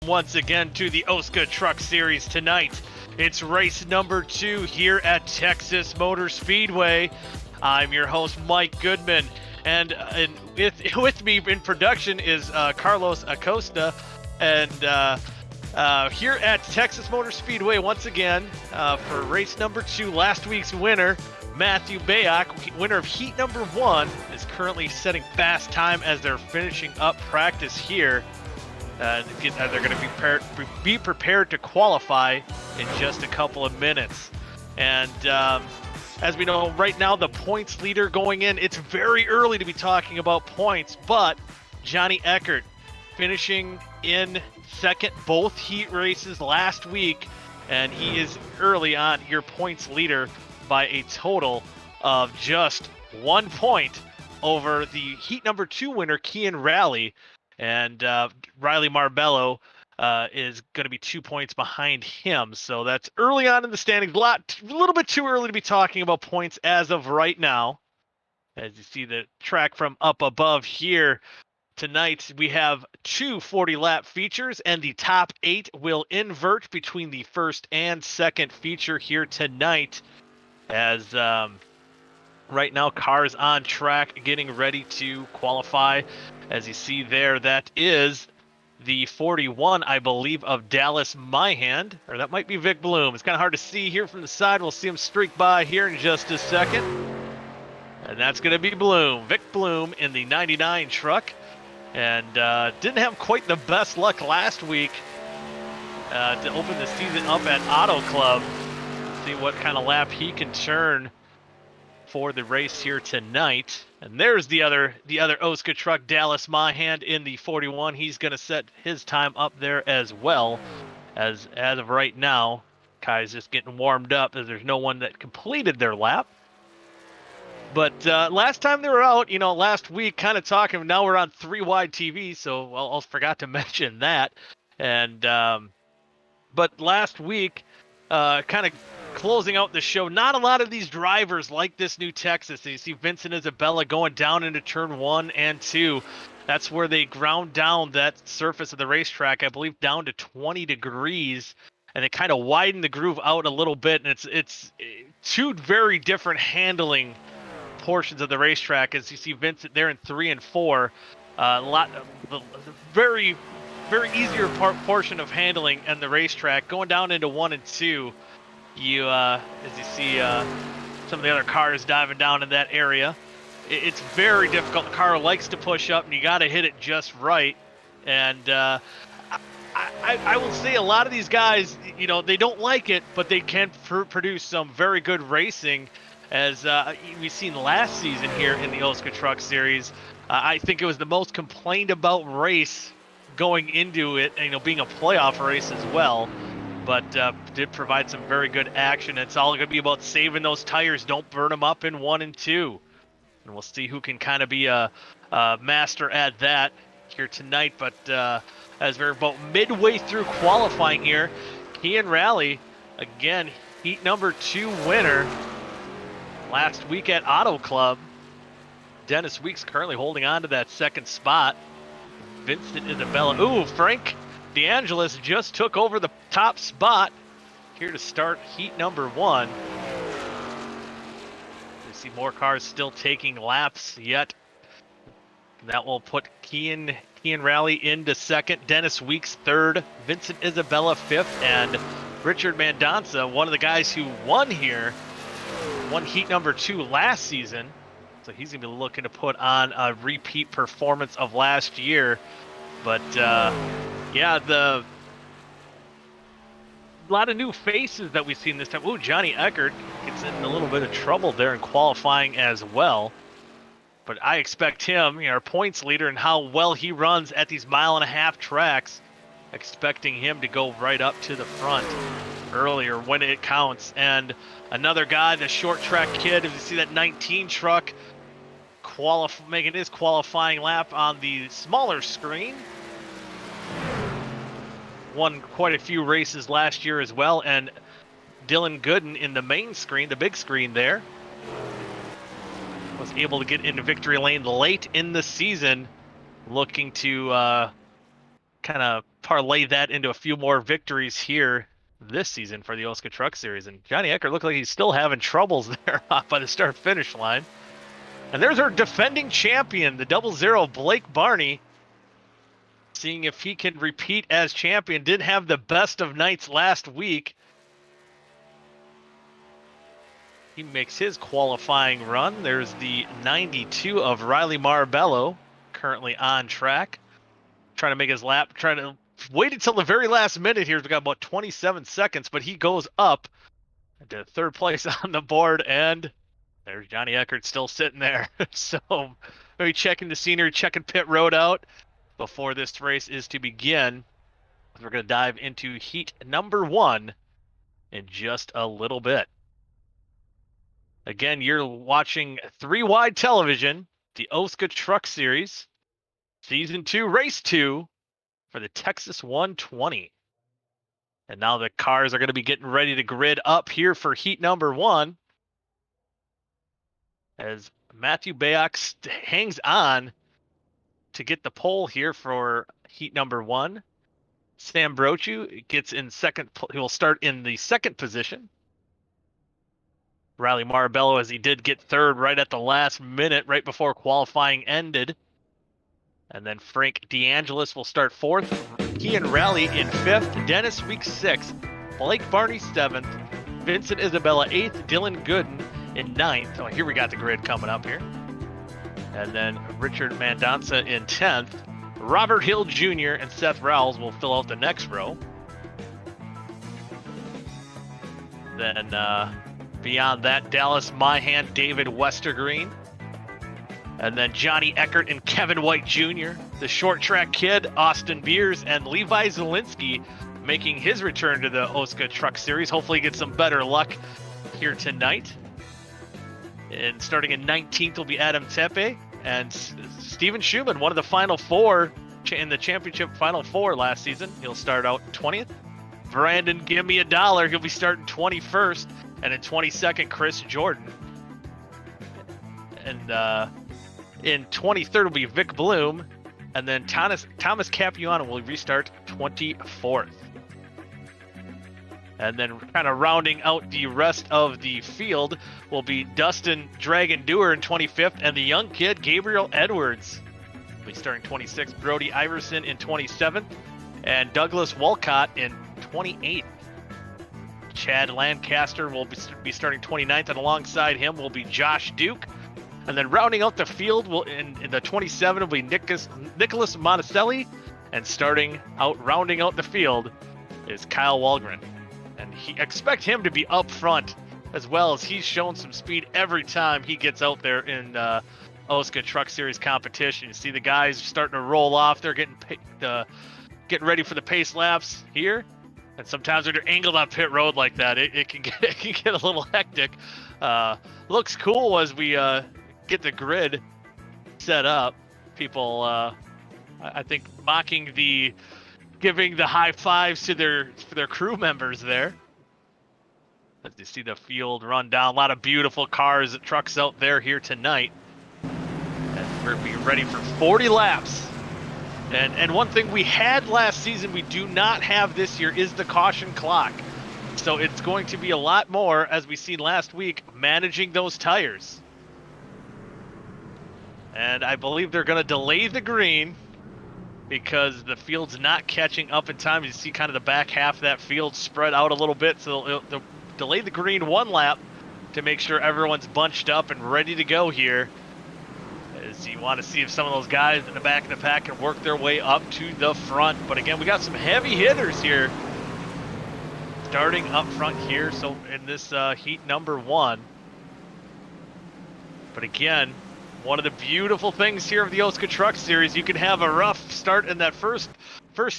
Once again to the OSCA Truck Series tonight. It's race number 2 here at Texas Motor Speedway. I'm your host, Mike Goodman, and with me in production is Carlos Acosta, and here at Texas Motor Speedway once again for race number 2, last week's winner, Matthew Bayak, winner of heat number 1, is currently setting fast time as they're finishing up practice here. They're going to be prepared to qualify in just a couple of minutes. And as we know, right now the points leader going in, it's very early to be talking about points, but Johnny Eckert finishing in second both heat races last week, and he is early on your points leader by a total of just 1 point over the heat number 2 winner, Kian Raleigh. And Riley Marbello is going to be 2 points behind him. So that's early on in the standings. A little bit too early to be talking about points as of right now. As you see the track from up above here, tonight we have 2 40-lap features, and the top 8 will invert between the first and second feature here tonight. As right now, cars on track getting ready to qualify. As you see there, that is the 41, I believe, of Dallas Myhand, or that might be Vic Bloom. It's kind of hard to see here from the side. We'll see him streak by here in just a second. And that's going to be Bloom, Vic Bloom in the 99 truck. And didn't have quite the best luck last week to open the season up at Auto Club. See what kind of lap he can turn for the race here tonight. And there's the other OSCA truck, Dallas Myhand in the 41. He's going to set his time up there as well. As of right now, Kai's just getting warmed up as there's no one that completed their lap. But last time they were out, last week, kind of talking, now we're on 3 wide TV, so I forgot to mention that. And but last week, kind of closing out the show, not a lot of these drivers like this new Texas. So you see Vincent Isabella going down into turn 1 and 2. That's where they ground down that surface of the racetrack, I believe, down to 20 degrees, and they kind of widen the groove out a little bit. And it's 2 very different handling portions of the racetrack. As you see Vincent there in 3 and 4, very easier portion of handling and the racetrack. Going down into 1 and 2, as you see some of the other cars diving down in that area, it's very difficult. The car likes to push up, and you got to hit it just right. And I will say a lot of these guys, they don't like it, but they can produce some very good racing. As we've seen last season here in the OSCA Truck Series, I think it was the most complained about race going into it, and being a playoff race as well. But did provide some very good action. It's all going to be about saving those tires. Don't burn them up in 1 and 2. And we'll see who can kind of be a master at that here tonight. But as we're about midway through qualifying here, Kian Raleigh, again, heat number 2 winner last week at Auto Club. Dennis Weeks currently holding on to that second spot. Vincent Isabella. Ooh, Frank DeAngelis just took over the top spot here to start heat number 1. We see more cars still taking laps yet. That will put Kian Raleigh into second, Dennis Weeks third, Vincent Isabella fifth, and Richard Mendonça, one of the guys who won heat number 2 last season. So he's going to be looking to put on a repeat performance of last year. But yeah, a lot of new faces that we've seen this time. Ooh, Johnny Eckert gets in a little bit of trouble there in qualifying as well. But I expect him, our points leader, and how well he runs at these 1.5-mile tracks, expecting him to go right up to the front earlier when it counts. And another guy, the short track kid, if you see that 19 truck making his qualifying lap on the smaller screen. Won quite a few races last year as well. And Dylan Gooden in the main screen, the big screen there, was able to get into victory lane late in the season, looking to kind of parlay that into a few more victories here this season for the OSCA Truck Series. And Johnny Eckert looked like he's still having troubles there by the start-finish line. And there's our defending champion, the 00 Blake Barney, seeing if he can repeat as champion. Did have the best of nights last week. He makes his qualifying run. There's the 92 of Riley Marbello, currently on track. Trying to make his lap, trying to wait until the very last minute here. We've got about 27 seconds, but he goes up to third place on the board, and there's Johnny Eckert still sitting there. So maybe checking the scenery, checking pit road out before this race is to begin. We're going to dive into heat number 1 in just a little bit. Again, you're watching 3 Wide Television, the OSCA Truck Series, Season 2, Race 2 for the Texas 120. And now the cars are going to be getting ready to grid up here for heat number 1. As Matthew Bayox hangs on to get the pole here for heat number 1. Sam Brochu gets in second. He will start in the second position. Riley Marbello, as he did get third right at the last minute, right before qualifying ended. And then Frank DeAngelis will start 4th. Kian Rally in 5th. Dennis Weeks 6th. Blake Barney 7th. Vincent Isabella 8th. Dylan Gooden in 9th. Oh, here we got the grid coming up here. And then Richard Mandanza in 10th. Robert Hill Jr. and Seth Rowles will fill out the next row. Then beyond that, Dallas Myhan, David Westergreen. And then Johnny Eckert and Kevin White Jr., the short track kid, Austin Beers, and Levi Zielinski making his return to the OSCA Truck Series. Hopefully get some better luck here tonight. And starting in 19th will be Adam Tepe and Steven Schumann, one of the final 4 in the championship final 4 last season. He'll start out 20th. Brandon, give me $1. He'll be starting 21st. And in 22nd, Chris Jordan. And in 23rd will be Vic Bloom. And then Thomas Capuano will restart 24th. And then kind of rounding out the rest of the field will be Dustin Dragon Dewar in 25th, and the young kid Gabriel Edwards will be starting 26th. Brody Iverson in 27th, and Douglas Walcott in 28th. Chad Lancaster will be starting 29th, and alongside him will be Josh Duke. And then rounding out the field will in the 27 will be Nicholas Monticelli, and rounding out the field is Kyle Walgren. And expect him to be up front, as well as he's shown some speed every time he gets out there in OSCA Truck Series competition. You see the guys starting to roll off. They're getting ready for the pace laps here. And sometimes when you're angled on pit road like that, it can get a little hectic. Looks cool as we get the grid set up. People, I think, giving the high fives to their crew members there. As you see the field run down, a lot of beautiful cars, trucks out there here tonight. And we're be ready for 40 laps. And one thing we had last season we do not have this year is the caution clock. So it's going to be a lot more, as we seen last week, managing those tires. And I believe they're going to delay the green because the field's not catching up in time. You see kind of the back half of that field spread out a little bit, so they'll delay the green 1 lap to make sure everyone's bunched up and ready to go here. As you want to see if some of those guys in the back of the pack can work their way up to the front. But again, we got some heavy hitters here starting up front here, so in this heat number 1. But again, one of the beautiful things here of the OSCA Truck Series, you can have a rough start in that first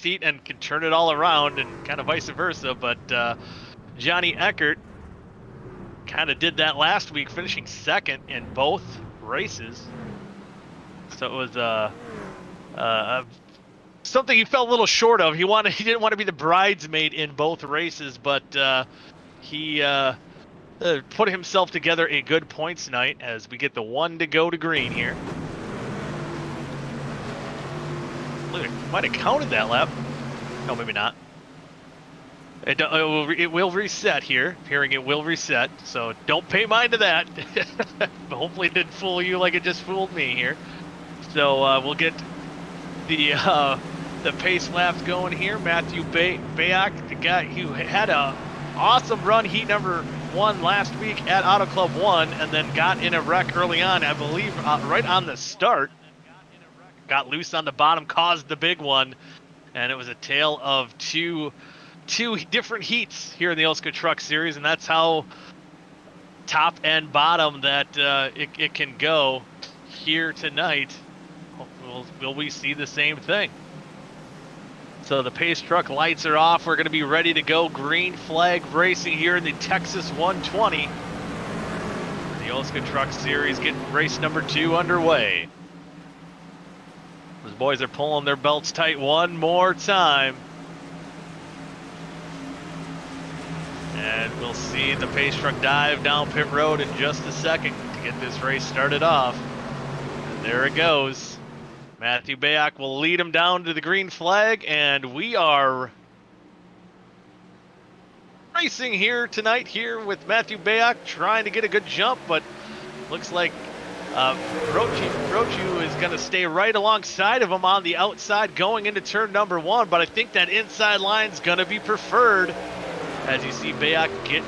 heat and can turn it all around, and kind of vice versa. But Johnny Eckert kind of did that last week, finishing 2nd in both races. So it was something he fell a little short of. He didn't want to be the bridesmaid in both races, but he put himself together a good points night as we get the 1 to go to green here. might have counted that lap. No, maybe not. It will reset here. Hearing it will reset, so don't pay mind to that. Hopefully it didn't fool you like it just fooled me here. So we'll get the pace laps going here. Matthew Bayak, the guy who had a awesome run, heat number 1 last week at Auto Club 1, and then got in a wreck early on, I believe, right on the start. Got loose on the bottom, caused the big one, and it was a tale of two different heats here in the OSCA Truck Series, and that's how top and bottom that it can go here tonight. Will we see the same thing? So the pace truck lights are off. We're going to be ready to go. Green flag racing here in the Texas 120. The OSCA Truck Series getting race number 2 underway. Those boys are pulling their belts tight one more time. And we'll see the pace truck dive down pit road in just a second to get this race started off. And there it goes. Matthew Bayak will lead him down to the green flag, and we are racing here tonight here with Matthew Bayak trying to get a good jump, but looks like Brochu is going to stay right alongside of him on the outside going into turn number 1, but I think that inside line is going to be preferred as you see Bayak get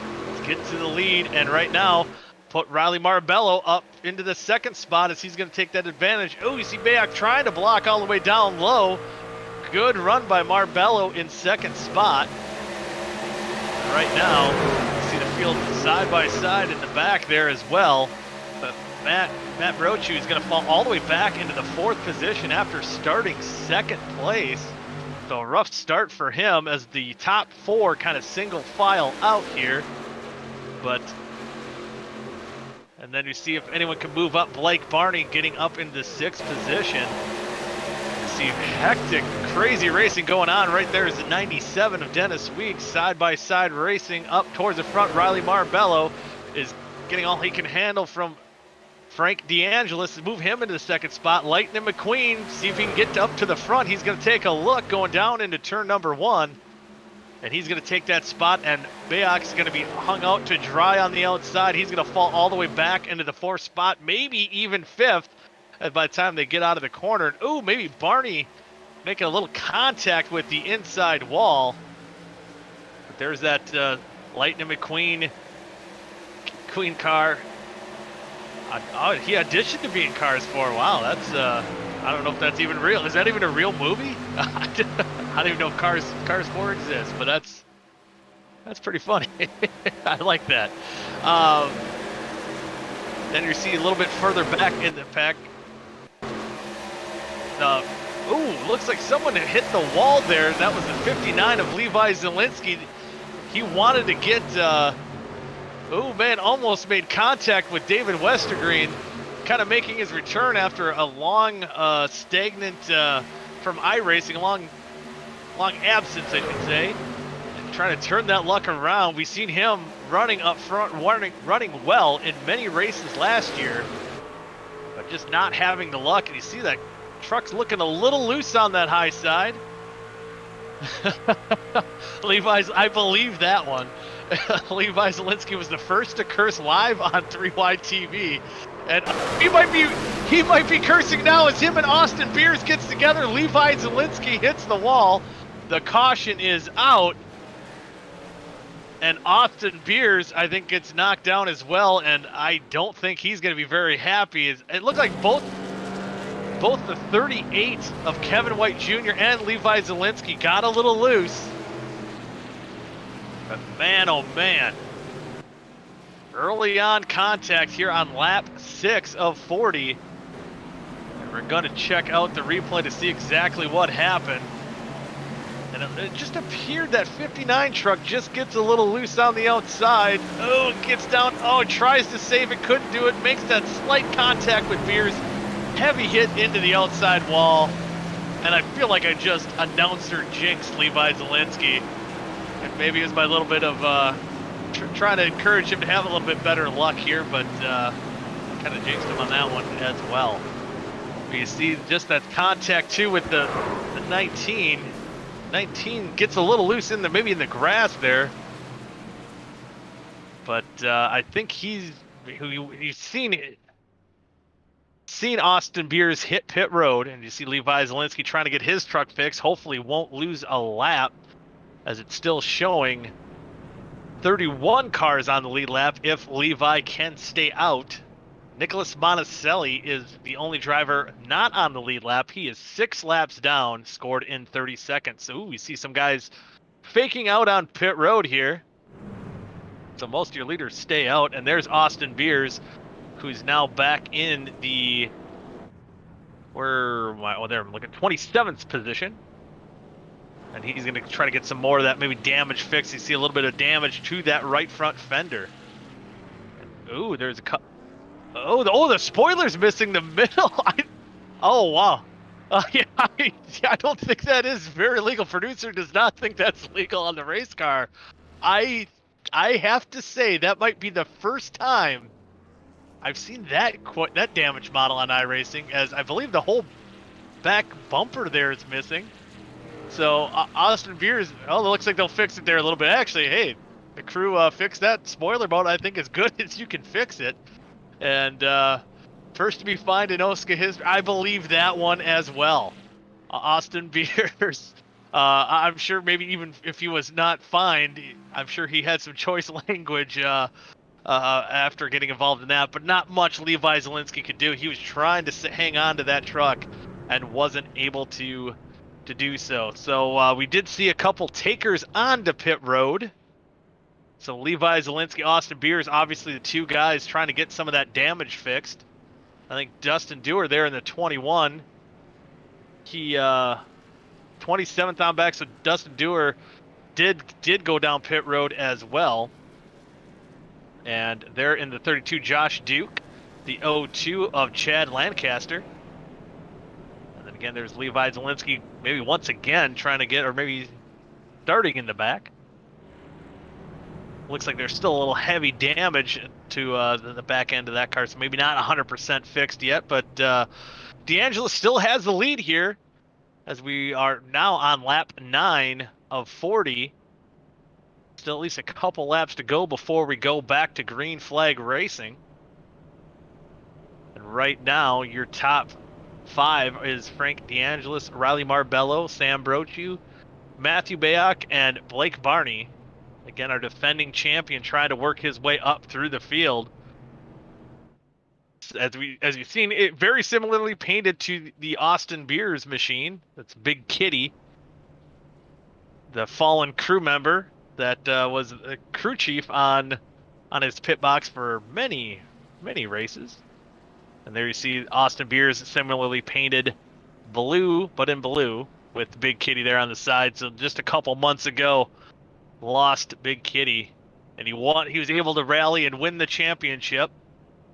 to the lead, and right now put Riley Marbello up into the second spot as he's going to take that advantage. Oh, you see Bayak trying to block all the way down low. Good run by Marbello in second spot. Right now, you see the field side by side in the back there as well. But Matt Brochu is going to fall all the way back into the 4th position after starting 2nd place. So a rough start for him as the top 4 kind of single file out here. And then you see if anyone can move up. Blake Barney getting up into 6th position. You see hectic, crazy racing going on. Right there is the 97 of Dennis Weeks. Side-by-side racing up towards the front. Riley Marbello is getting all he can handle from Frank DeAngelis. Move him into the 2nd spot. Lightning McQueen, see if he can get up to the front. He's going to take a look going down into turn number 1. And he's going to take that spot, and Bayak's going to be hung out to dry on the outside. He's going to fall all the way back into the 4th spot, maybe even 5th by the time they get out of the corner. And, ooh, maybe Barney making a little contact with the inside wall. But there's that Lightning McQueen car. He auditioned to be in Cars 4. Wow, that's I don't know if that's even real. Is that even a real movie? I don't even know if Cars 4 exists, but that's pretty funny. I like that. Then you see a little bit further back in the pack. Ooh, looks like someone had hit the wall there. That was the 59 of Levi Zielinski. He wanted to get, oh man, almost made contact with David Westergreen, kind of making his return after a long, stagnant from iRacing, long absence, I should say. And trying to turn that luck around. We've seen him running up front, running well in many races last year, but just not having the luck. And you see that truck's looking a little loose on that high side. Levi's, I believe that one. Levi Zielinski was the first to curse live on 3Y TV, and he might be cursing now as him and Austin Beers gets together. Levi Zielinski hits the wall. The caution is out, and Austin Beers, I think, gets knocked down as well, and I don't think he's going to be very happy. It looked like both the 38 of Kevin White Jr. and Levi Zielinski got a little loose. But man, oh man. Early on contact here on lap 6 of 40. And we're going to check out the replay to see exactly what happened. And it just appeared that 59 truck just gets a little loose on the outside. Oh, gets down. Oh, tries to save it, couldn't do it. Makes that slight contact with Beers. Heavy hit into the outside wall. And I feel like I just announcer jinxed Levi Zielinski. And maybe it was my little bit of trying to encourage him to have a little bit better luck here, but kind of jinxed him on that one as well. But you see just that contact too with the 19. 19 gets a little loose in the maybe in the grass there, but I think he's seen Austin Beers hit pit road, and you see Levi Zielinski trying to get his truck fixed. Hopefully won't lose a lap, as it's still showing 31 cars on the lead lap if Levi can stay out. Nicholas Monticelli is the only driver not on the lead lap. He is 6 laps down, scored in 30 seconds. So we see some guys faking out on pit road here. So most of your leaders stay out, and there's Austin Beers, who's now back in the there I'm looking 27th position, and he's going to try to get some more of that maybe damage fixed. You see a little bit of damage to that right front fender. Ooh, there's a the spoiler's missing the middle. Oh wow. Yeah, I don't think that is very legal. Producer does not think that's legal on the race car. I have to say that might be the first time I've seen that damage model on iRacing, as I believe the whole back bumper there is missing. So Austin Beers, it looks like they'll fix it there a little bit. Actually, hey, the crew fixed that spoiler mode, I think, as good as you can fix it. And first to be fined in OSCA history, I believe that one as well. Austin Beers, I'm sure maybe even if he was not fined, I'm sure he had some choice language after getting involved in that, but not much Levi Zielinski could do. He was trying to hang on to that truck and wasn't able to do so. So we did see a couple takers onto pit road. So Levi Zielinski, Austin Beers, obviously the two guys trying to get some of that damage fixed. I think Dustin Dewar there in the 21. He 27th on back, so Dustin Dewar did go down pit road as well. And there in the 32, Josh Duke, the 02 of Chad Lancaster. And then again, there's Levi Zielinski, maybe once again trying to get, or maybe starting in the back. Looks like there's still a little heavy damage to the back end of that car, so maybe not 100% fixed yet, but DeAngelo still has the lead here, as we are now on lap 9 of 40. Still at least a couple laps to go before we go back to green flag racing. And right now, your top 5 is Frank DeAngelis, Riley Marbello, Sam Brochu, Matthew Bayak, and Blake Barney. Again, our defending champion trying to work his way up through the field. As you've seen, it very similarly painted to the Austin Beers machine. That's Big Kitty, the fallen crew member that was a crew chief on his pit box for many races. And there you see Austin Beers similarly painted blue, but in blue, with Big Kitty there on the side. So just a couple months ago, lost Big Kitty, and he was able to rally and win the championship,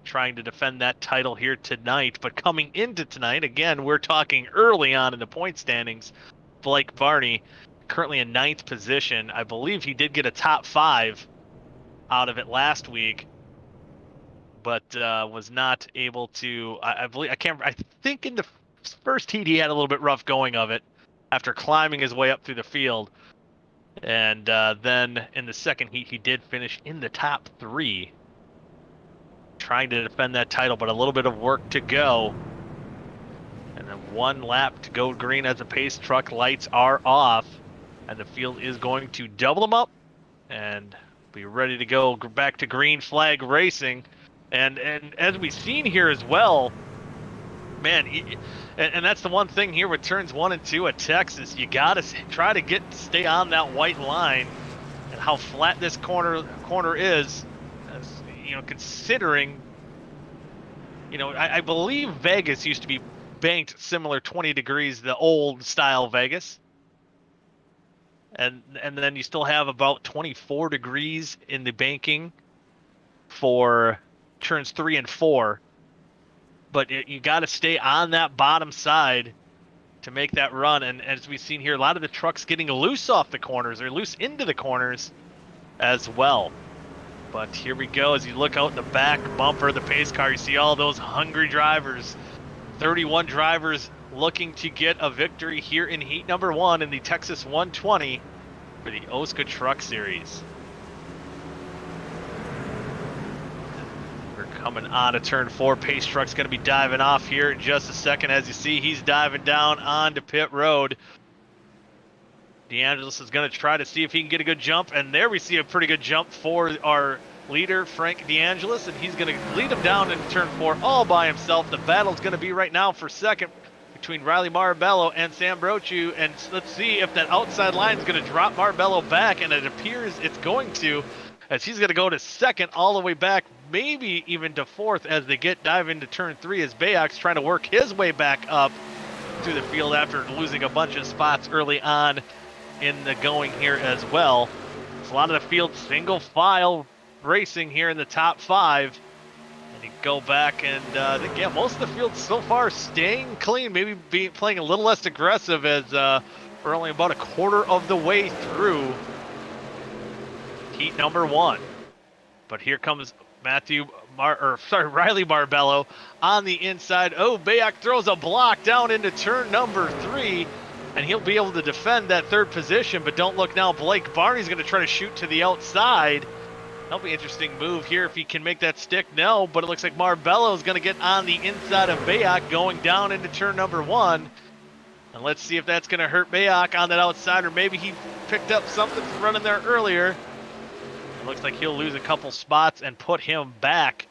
trying to defend that title here tonight. But coming into tonight, again, we're talking early on in the point standings, Blake Barney currently in 9th position. I believe he did get a top 5 out of it last week, but was not able to. I think in the first heat he had a little bit rough going of it after climbing his way up through the field. And then in the second heat, he did finish in the top 3, trying to defend that title, but a little bit of work to go. And then 1 lap to go green as the pace truck lights are off, and the field is going to double them up and be ready to go back to green flag racing. And as we've seen here as well, man, and that's the one thing here with turns 1 and 2 at Texas. You got to try to stay on that white line, and how flat this corner is, as, considering, I believe Vegas used to be banked similar 20 degrees, the old style Vegas. And then you still have about 24 degrees in the banking for turns 3 and 4. But you got to stay on that bottom side to make that run. And as we've seen here, a lot of the trucks getting loose off the corners, or loose into the corners as well. But here we go. As you look out the back bumper of the pace car, you see all those hungry drivers. 31 drivers looking to get a victory here in heat number 1 in the Texas 120 for the OSCA Truck Series. We're coming on to turn 4. Pace Truck's going to be diving off here in just a second. As you see, he's diving down onto pit road. DeAngelis is going to try to see if he can get a good jump, and there we see a pretty good jump for our leader, Frank DeAngelis, and he's going to lead him down into turn 4 all by himself. The battle's going to be right now for second between Riley Marbello and Sam Brochu, and let's see if that outside line is going to drop Marbello back, and it appears it's going to, as he's going to go to second all the way back, maybe even to 4th as they dive into turn 3 as Bayak's trying to work his way back up to the field after losing a bunch of spots early on in the going here as well. It's a lot of the field single file racing here in the top 5. And you go back and again, most of the field so far staying clean, maybe playing a little less aggressive as we're only about a quarter of the way through heat number 1. But here comes Riley Marbello on the inside. Oh, Bayak throws a block down into turn number 3. And he'll be able to defend that 3rd position, but don't look now. Blake Barney's going to try to shoot to the outside. That'll be an interesting move here if he can make that stick. No, but it looks like Marbello is going to get on the inside of Bayak going down into turn number 1. And let's see if that's going to hurt Bayak on that outside, or maybe he picked up something from running there earlier. It looks like he'll lose a couple spots and put him back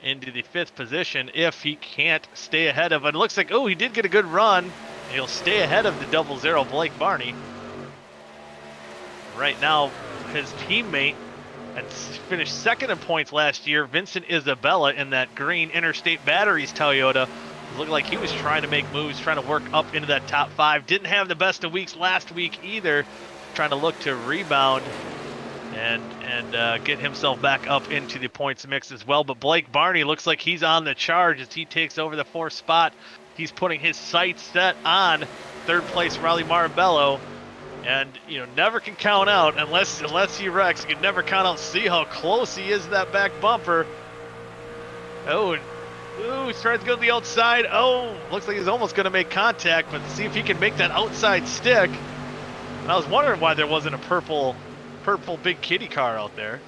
into the 5th position if he can't stay ahead of it. It looks like, oh, he did get a good run. He'll stay ahead of the 00 Blake Barney. Right now, his teammate and finished 2nd in points last year, Vincent Isabella, in that green Interstate Batteries Toyota. It looked like he was trying to make moves, trying to work up into that top 5. Didn't have the best of weeks last week either, trying to look to rebound and get himself back up into the points mix as well. But Blake Barney looks like he's on the charge as he takes over the 4th spot. He's putting his sights set on 3rd place Riley Marbello, and never can count out unless he wrecks. You can never count out. See how close he is to that back bumper. Oh, he's trying to go to the outside. Oh, looks like he's almost going to make contact, but see if he can make that outside stick. And I was wondering why there wasn't a purple big kitty car out there.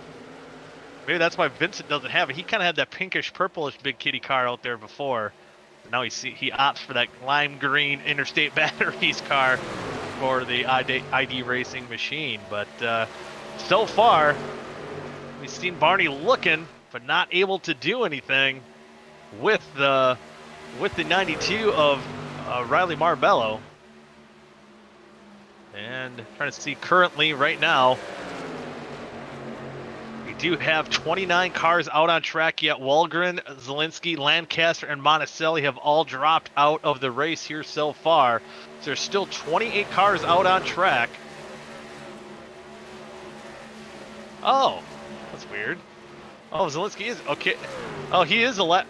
Maybe that's why Vincent doesn't have it. He kind of had that pinkish purplish big kitty car out there before. Now he opts for that lime green Interstate Batteries car for the ID Racing machine. But so far, we've seen Barney looking, but not able to do anything with the 92 of Riley Marbello. And trying to see currently right now, do have 29 cars out on track yet. Walgren, Zielinski, Lancaster, and Monticelli have all dropped out of the race here so far. So there's still 28 cars out on track. Oh, that's weird. Oh, Zielinski is okay. Oh, he is a lap.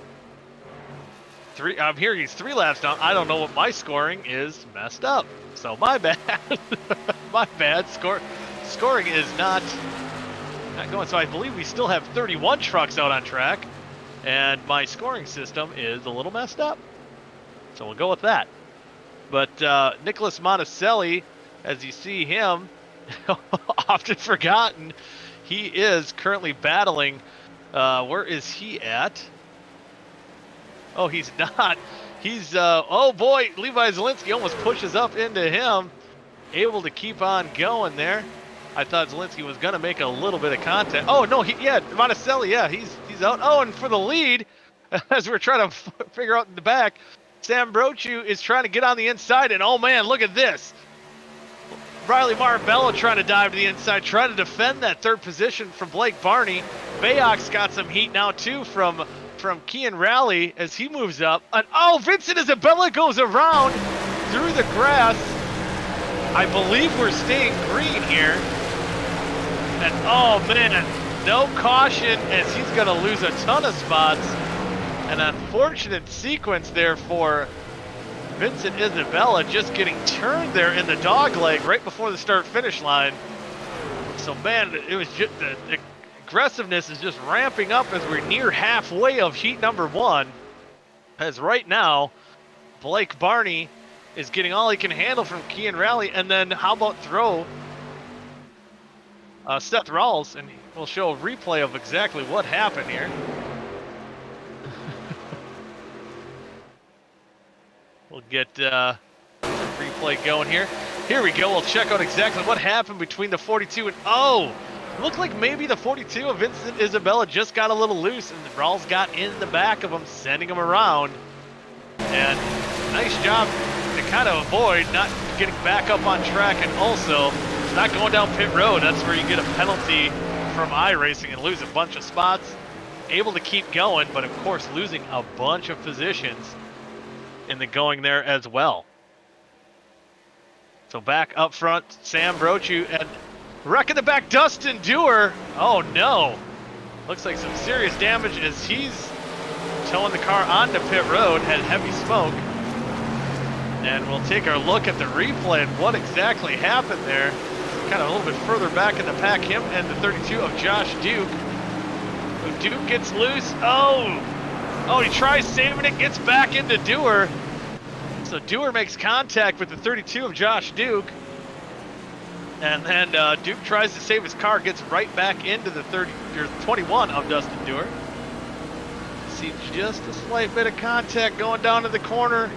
I'm hearing he's 3 laps down. I don't know what my scoring is messed up. So my bad. My bad. Scoring is not going. So I believe we still have 31 trucks out on track, and my scoring system is a little messed up. So we'll go with that. But Nicholas Monticelli, as you see him, often forgotten, he is currently battling. Where is he at? Oh, he's not. He's, oh boy, Levi Zielinski almost pushes up into him. Able to keep on going there. I thought Zielinski was going to make a little bit of contact. Oh, no, Monticelli, yeah, he's out. Oh, and for the lead, as we're trying to figure out in the back, Sam Brochu is trying to get on the inside, and oh, man, look at this. Riley Marbello trying to dive to the inside, trying to defend that 3rd position from Blake Barney. Bayak's got some heat now, too, from Kian Rowley as he moves up. And, oh, Vincent Isabella goes around through the grass. I believe we're staying green here. And oh man, no caution as he's going to lose a ton of spots. An unfortunate sequence there for Vincent Isabella, just getting turned there in the dog leg right before the start finish line. So man, it was just the aggressiveness is just ramping up as we're near halfway of heat number 1. As right now, Blake Barney is getting all he can handle from Key and Rally, and then how about throw Seth Rawls, and we'll show a replay of exactly what happened here. We'll get replay going here. Here we go. We'll check out exactly what happened between the 42 and looked like maybe the 42 of Vincent Isabella just got a little loose, and Rawls got in the back of him, sending him around. And nice job to kind of avoid not getting back up on track, and also not going down pit road. That's where you get a penalty from iRacing and lose a bunch of spots. Able to keep going, but of course losing a bunch of positions in the going there as well. So back up front, Sam Brochu, and wrecking the back, Dustin Dewar. Oh no. Looks like some serious damage as he's towing the car onto pit road, had heavy smoke. And we'll take our look at the replay and what exactly happened there. Kind of a little bit further back in the pack, him and the 32 of Josh Duke. Duke gets loose. Oh, he tries saving it, gets back into Dewar. So Dewar makes contact with the 32 of Josh Duke. And then Duke tries to save his car, gets right back into the 21 of Dustin Dewar. See just a slight bit of contact going down to the corner.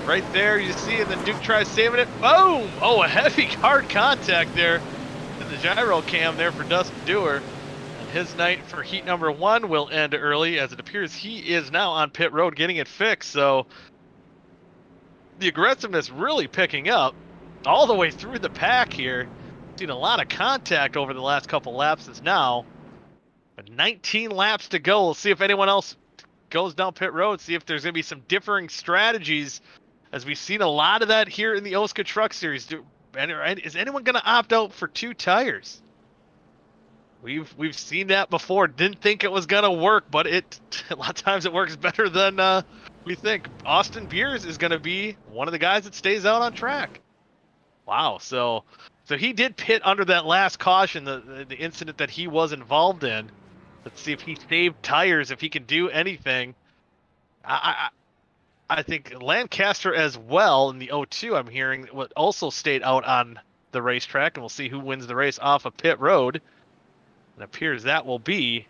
Right there, you see, and then Duke tries saving it. Boom! Oh, a heavy hard contact there in the gyro cam there for Dustin Dewar. And his night for heat number 1 will end early, as it appears he is now on pit road getting it fixed. So the aggressiveness really picking up all the way through the pack here. Seen a lot of contact over the last couple laps as now. But 19 laps to go. We'll see if anyone else goes down pit road, see if there's going to be some differing strategies, as we've seen a lot of that here in the OSCA Truck Series. Is anyone going to opt out for 2 tires? We've seen that before. Didn't think it was going to work, but a lot of times it works better than we think. Austin Beers is going to be one of the guys that stays out on track. Wow, so he did pit under that last caution, the incident that he was involved in. Let's see if he saved tires, if he can do anything. I think Lancaster as well in the 02, I'm hearing, would also stayed out on the racetrack, and we'll see who wins the race off of pit road. It appears that will be,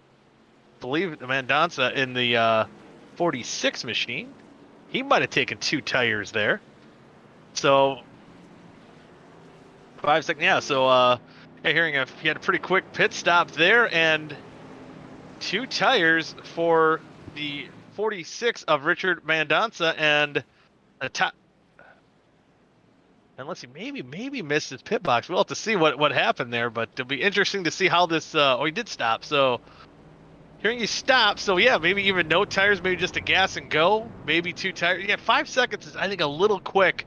I believe, Mendonça in the 46 machine. He might have taken 2 tires there. So 5 seconds, yeah. So hearing he had a pretty quick pit stop there, and 2 tires for the 46 of Richard Mendonça, and a top. Unless he maybe missed his pit box. We'll have to see what happened there, but it'll be interesting to see how this. He did stop. So hearing he stopped. So yeah, maybe even no tires, maybe just a gas and go. Maybe 2 tires. Yeah, 5 seconds is, I think, a little quick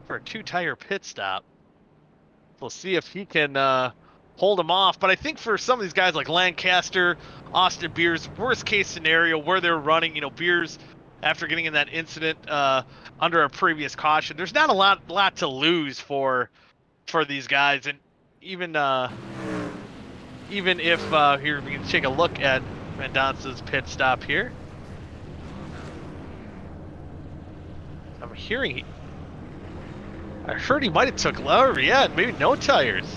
for a 2-tire pit stop. We'll see if he can hold him off. But I think for some of these guys like Lancaster, Austin Beers, worst case scenario where they're running, Beers, after getting in that incident under a previous caution, there's not a lot to lose for these guys. And even if here we can take a look at Mendonça's pit stop here. I'm hearing I heard he might have took lower, yeah, maybe no tires.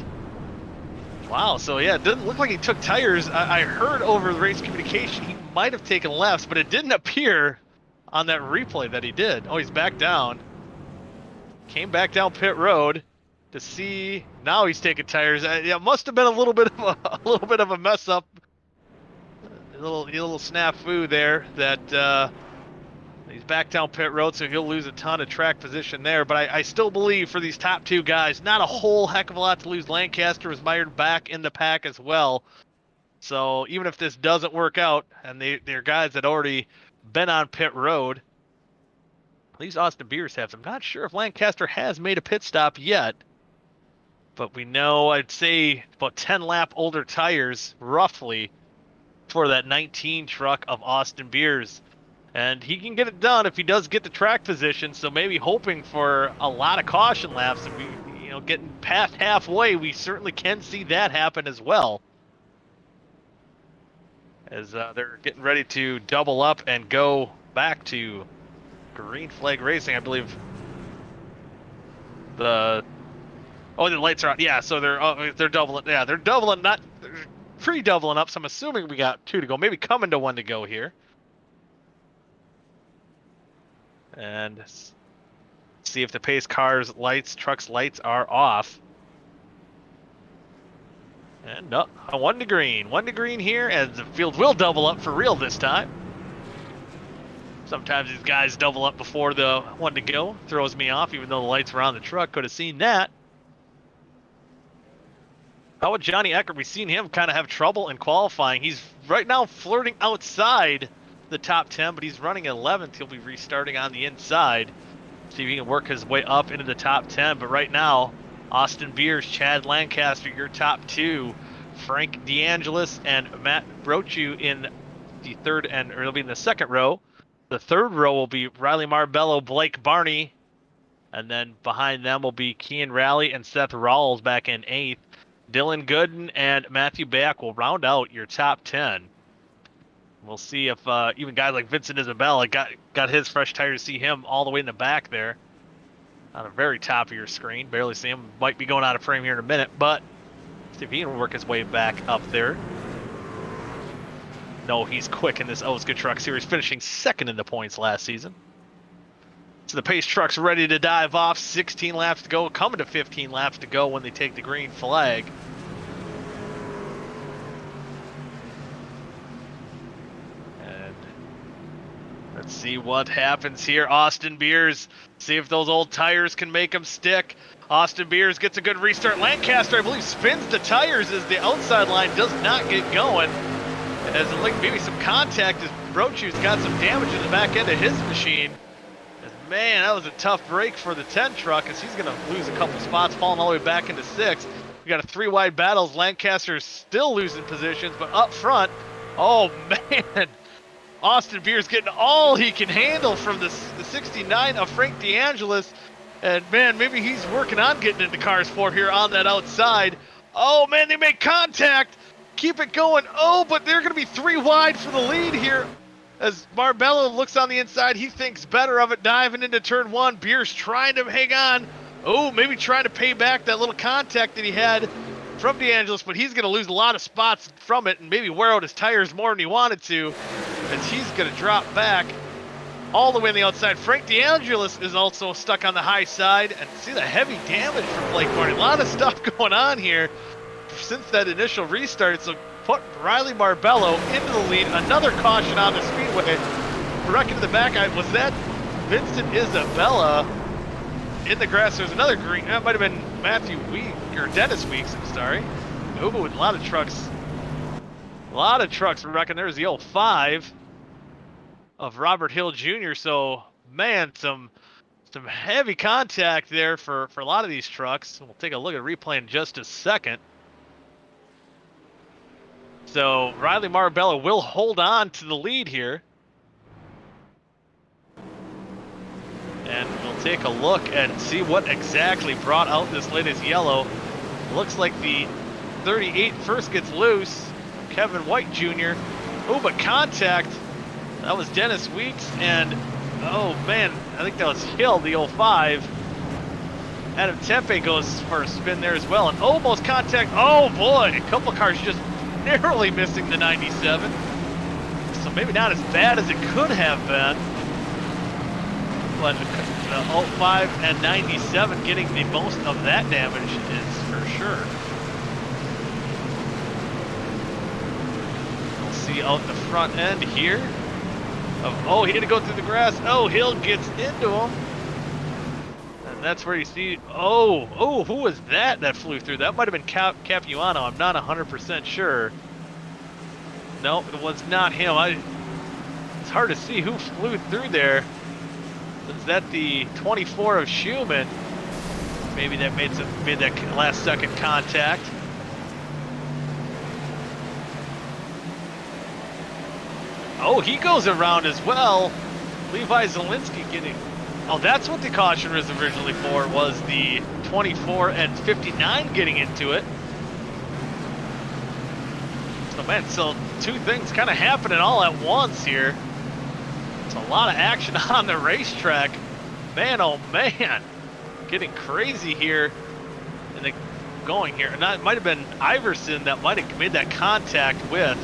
Wow, so yeah, it doesn't look like he took tires. I heard over the race communication he might have taken lefts, but it didn't appear on that replay that he did. Oh, he's back down. Came back down pit road to see. Now he's taking tires. Yeah, must have been a little bit of a mess up. A little snafu there that he's back down pit road, so he'll lose a ton of track position there. But I still believe for these top 2 guys, not a whole heck of a lot to lose. Lancaster was mired back in the pack as well. So even if this doesn't work out, and they're guys that already been on pit road, at least Austin Beers has. I'm not sure if Lancaster has made a pit stop yet, but we know, I'd say, about 10 lap older tires, roughly, for that 19 truck of Austin Beers. And he can get it done if he does get the track position. So maybe hoping for a lot of caution laps, and we, getting past halfway, we certainly can see that happen as well. As they're getting ready to double up and go back to Green flag racing, I believe. The lights are on. Yeah, so they're doubling. Yeah, they're doubling, not pre-doubling up. So I'm assuming we got 2 to go, maybe coming to 1 to go here. And see if the pace cars trucks lights are off. And no, 1 to green. 1 to green here, and the field will double up for real this time. Sometimes these guys double up before the 1 to go. Throws me off, even though the lights were on the truck. Could have seen that. How about Johnny Eckert? We've seen him kind of have trouble in qualifying. He's right now flirting outside the top 10, but he's running 11th. He'll be restarting on the inside. See if he can work his way up into the top 10. But right now, Austin Beers, Chad Lancaster, your top 2. Frank DeAngelis and Matt Brochu in the it'll be in the second row. The third row will be Riley Marbello, Blake Barney. And then behind them will be Kean Raleigh and Seth Rawls back in 8th. Dylan Gooden and Matthew Back will round out your top 10. We'll see if even guys like Vincent Isabella got his fresh tires. See him all the way in the back there on the very top of your screen. Barely see him. Might be going out of frame here in a minute, but see if he can work his way back up there. No, he's quick in this OSCA Truck Series, finishing 2nd in the points last season. So the pace truck's ready to dive off. 16 laps to go, coming to 15 laps to go when they take the green flag. And let's see what happens here. Austin Beers, see if those old tires can make him stick. Austin Beers gets a good restart. Lancaster, I believe, spins the tires as the outside line does not get going. As like maybe some contact as Brochu's got some damage in the back end of his machine. Man, that was a tough break for the 10 truck as he's going to lose a couple spots, falling all the way back into 6th. We got a 3 wide battles. Lancaster's still losing positions, but up front, oh man, Austin Beers getting all he can handle from the 69 of Frank DeAngelis. And man, maybe he's working on getting into cars 4 here on that outside. Oh man, they make contact. Keep it going. Oh, but they're going to be 3 wide for the lead here. As Marbello looks on the inside, he thinks better of it, diving into turn 1. Beers trying to hang on. Oh, maybe trying to pay back that little contact that he had from DeAngelis, but he's going to lose a lot of spots from it and maybe wear out his tires more than he wanted to, as he's going to drop back all the way on the outside. Frank DeAngelis is also stuck on the high side, and see the heavy damage from Blake Barney. A lot of stuff going on here since that initial restart. So put Riley Marbello into the lead. Another caution on the speedway. Wrecking to the back. Was that Vincent Isabella in the grass? There's another green. That might have been Matthew Week or Dennis Weeks. I'm sorry. Oh, a lot of trucks. A lot of trucks wrecking. There's the 05 of Robert Hill Jr. So man, some heavy contact there for a lot of these trucks. We'll take a look at replay in just a second. So Riley Marbello will hold on to the lead here. And we'll take a look and see what exactly brought out this latest yellow. Looks like the 38 first gets loose. Kevin White Jr. Oh, but contact. That was Dennis Weeks. And, oh man, I think that was Hill, the 05. Adam Tempe goes for a spin there as well. And almost contact. Oh boy, a couple of cars just narrowly missing the 97. So maybe not as bad as it could have been. But 05 and 97 getting the most of that damage is for sure. We'll see out the front end here. Oh, he had to go through the grass. Oh, Hill gets into him. And that's where you see, oh, who was that flew through? That might have been Capuano. I'm not 100% sure. No, it was not him. It's hard to see who flew through there. Is that the 24 of Schumann? Maybe that made that last second contact. Oh, he goes around as well. Levi Zielinski getting. Oh, that's what the caution was originally for, was the 24 and 59 getting into it. So man, so 2 things kind of happening all at once here. So a lot of action on the racetrack. Man, oh man, getting crazy here. And the going here, and that might have been Iverson that might have made that contact with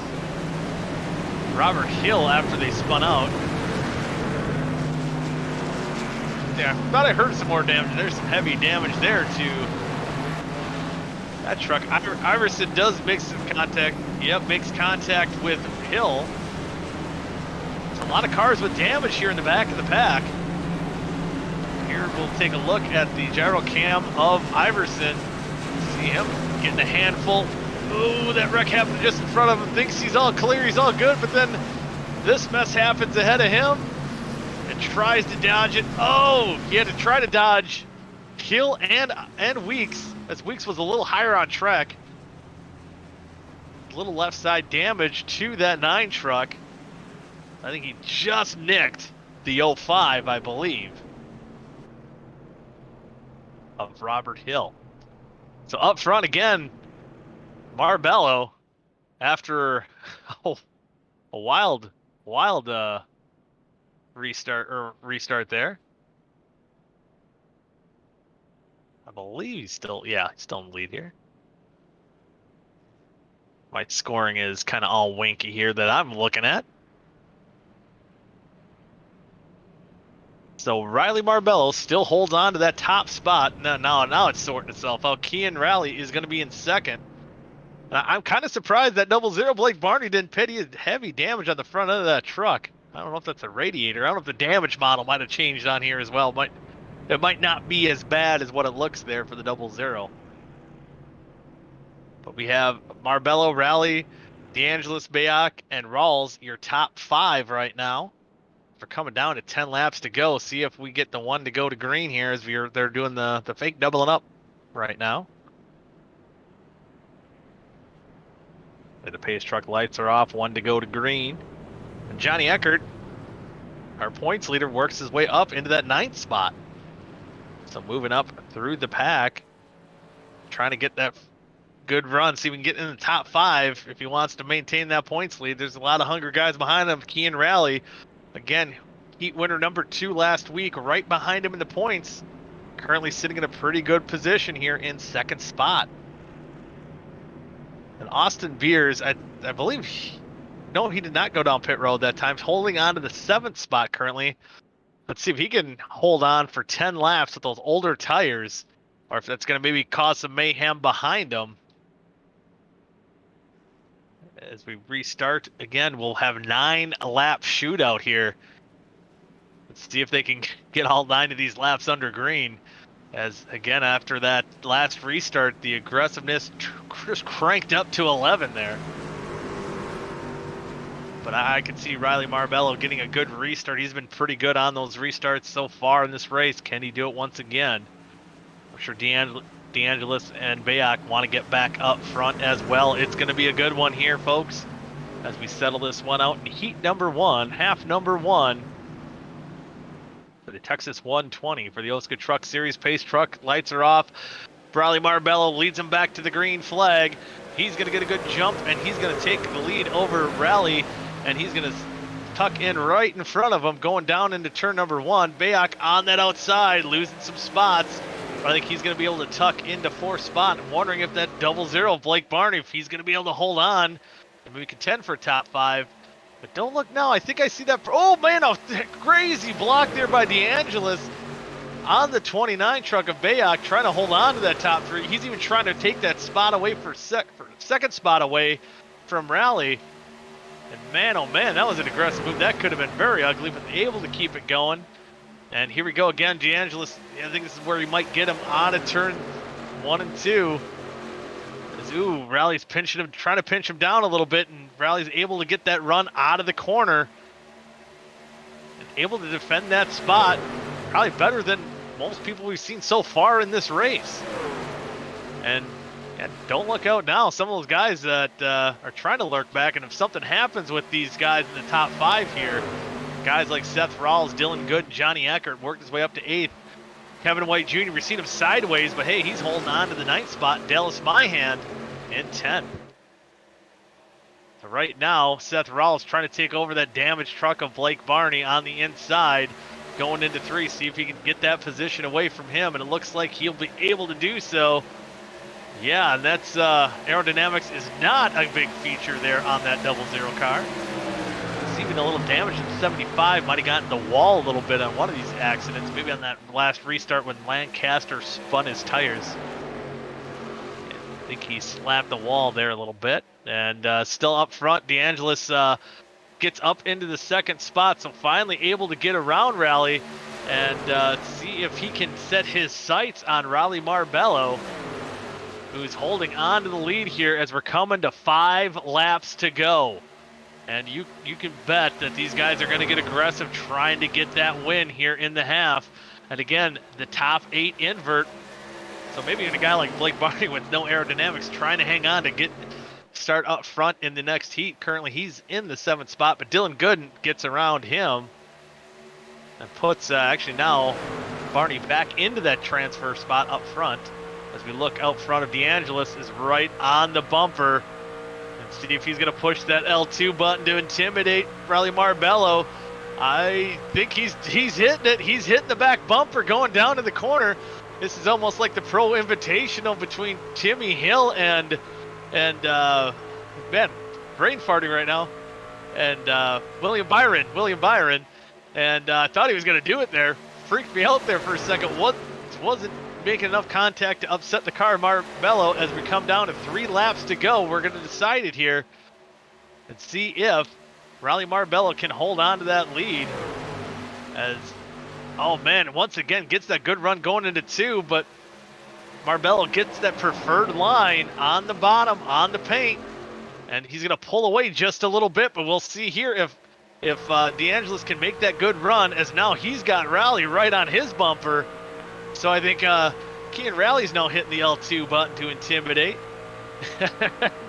Robert Hill after they spun out. Yeah, I thought I heard some more damage. There's some heavy damage there to that truck. Iverson does make some contact. Yep, makes contact with Hill. There's a lot of cars with damage here in the back of the pack. Here we'll take a look at the gyro cam of Iverson. See him getting a handful. Ooh, that wreck happened just in front of him. Thinks he's all clear, he's all good, but then this mess happens ahead of him and tries to dodge it. Oh, he had to try to dodge Hill and Weeks, as Weeks was a little higher on track. A little left side damage to that 9 truck. I think he just nicked the 05, I believe, of Robert Hill. So up front again, Marbello, after a wild restart there. I believe he's still in the lead here. My scoring is kind of all winky here that I'm looking at. So Riley Marbello still holds on to that top spot. Now it's sorting itself out. Kean Rally is going to be in second. I'm kind of surprised that 00 Blake Barney didn't pity heavy damage on the front end of that truck. I don't know if that's a radiator. I don't know if the damage model might have changed on here as well. It might not be as bad as what it looks there for the 00. But we have Marbello, Rally, DeAngelis, Bayak, and Rawls, your top 5 right now. We're coming down to 10 laps to go. See if we get the one to go to green here as they're doing the fake doubling up right now. The pace truck lights are off, 1 to go to green. And Johnny Eckert, our points leader, works his way up into that 9th spot. So moving up through the pack, trying to get that good run, see if we can get in the top 5 if he wants to maintain that points lead. There's a lot of hungry guys behind him. Kean Rally, again, heat winner number 2 last week, right behind him in the points. Currently sitting in a pretty good position here in 2nd spot. And Austin Beers, I believe, no, he did not go down pit road that time. Holding on to the 7th spot currently. Let's see if he can hold on for 10 laps with those older tires, or if that's going to maybe cause some mayhem behind him. As we restart again, we'll have 9-lap shootout here. Let's see if they can get all 9 of these laps under green. As again, after that last restart, the aggressiveness just cranked up to 11 there. But I can see Riley Marbello getting a good restart. He's been pretty good on those restarts so far in this race. Can he do it once again? I'm sure DeAngelis and Bayak want to get back up front as well. It's going to be a good one here, folks, as we settle this one out in heat number 1, half number 1. For the Texas 120 for the OSCA Truck Series. Pace truck lights are off. Riley Marbello leads him back to the green flag. He's going to get a good jump, and he's going to take the lead over Rally, and he's going to tuck in right in front of him, going down into turn number 1. Bayak on that outside, losing some spots. I think he's going to be able to tuck into 4th spot. I'm wondering if that 00 Blake Barney, if he's going to be able to hold on and maybe contend for a top 5. But don't look now. I think I see that. Oh, man, a crazy block there by DeAngelis on the 29 truck of Bayak, trying to hold on to that top 3. He's even trying to take that spot away for 2nd spot away from Rally. And man, oh man, that was an aggressive move. That could have been very ugly, but able to keep it going. And here we go again. DeAngelis, I think this is where he might get him out of turn 1 and 2. Ooh, Rally's pinching him, trying to pinch him down a little bit, and Rally's able to get that run out of the corner and able to defend that spot. Probably better than most people we've seen so far in this race. And don't look out now. Some of those guys that are trying to lurk back, and if something happens with these guys in the top 5 here, guys like Seth Rawls, Dylan Good, Johnny Eckert worked his way up to 8th. Kevin White Jr., we've seen him sideways, but hey, he's holding on to the 9th spot. Dallas Myhand in 10th. But right now, Seth Rawls trying to take over that damaged truck of Blake Barney on the inside, going into 3, see if he can get that position away from him, and it looks like he'll be able to do so. Yeah, and that's aerodynamics is not a big feature there on that 00 car. Receiving a little damage in 75, might have gotten the wall a little bit on one of these accidents, maybe on that last restart when Lancaster spun his tires. I think he slapped the wall there a little bit. And still up front, DeAngelis gets up into the 2nd spot, so finally able to get around Rally and see if he can set his sights on Raleigh Marbello, who's holding on to the lead here as we're coming to 5 laps to go. And you can bet that these guys are going to get aggressive trying to get that win here in the half. And again, the top 8 invert. So maybe a guy like Blake Barney with no aerodynamics trying to hang on to start up front in the next heat. Currently, he's in the 7th spot, but Dylan Gooden gets around him and puts actually now Barney back into that transfer spot up front. As we look out front of DeAngelis is right on the bumper. And see if he's going to push that L2 button to intimidate Raleigh Marbello. I think he's hitting it. He's hitting the back bumper going down to the corner. This is almost like the Pro Invitational between Timmy Hill and man, brain farting right now. And William Byron. And I thought he was going to do it there. Freaked me out there for a second. Wasn't making enough contact to upset the car. Marbello, as we come down to 3 laps to go, we're going to decide it here and see if Raleigh Marbello can hold on to that lead. As, oh man, once again gets that good run going into 2, but Marbello gets that preferred line on the bottom, on the paint, and he's going to pull away just a little bit, but we'll see here if DeAngelis can make that good run, as now he's got Raleigh right on his bumper. So I think Kean Raleigh's now hitting the L2 button to intimidate.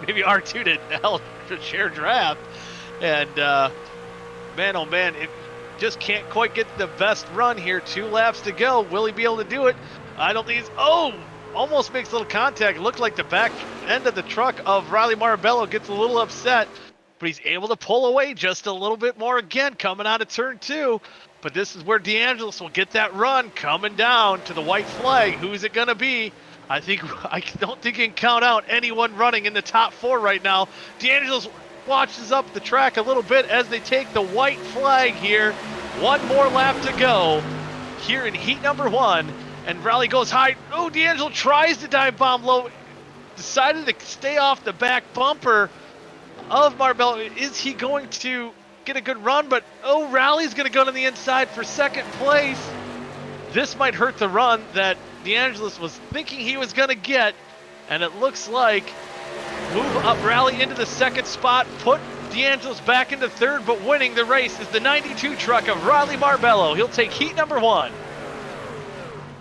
Maybe R2 to share draft. And man, oh man, it just can't quite get the best run here. 2 laps to go. Will he be able to do it? I don't think he's, almost makes a little contact. It looked like the back end of the truck of Raleigh Marbello gets a little upset, but he's able to pull away just a little bit more again coming out of turn 2. But this is where DeAngelis will get that run coming down to the white flag. Who's it going to be? I don't think you can count out anyone running in the top 4 right now. DeAngelis watches up the track a little bit as they take the white flag here. 1 more lap to go here in heat number 1. And Raleigh goes high. Oh, DeAngelis tries to dive bomb low. Decided to stay off the back bumper of Marbello. Is he going to get a good run? But Raleigh's going to go to the inside for 2nd place. This might hurt the run that DeAngelis was thinking he was going to get. And it looks like move up Raleigh into the 2nd spot, put DeAngelis back into 3rd, but winning the race is the 92 truck of Raleigh Marbello. He'll take heat number 1.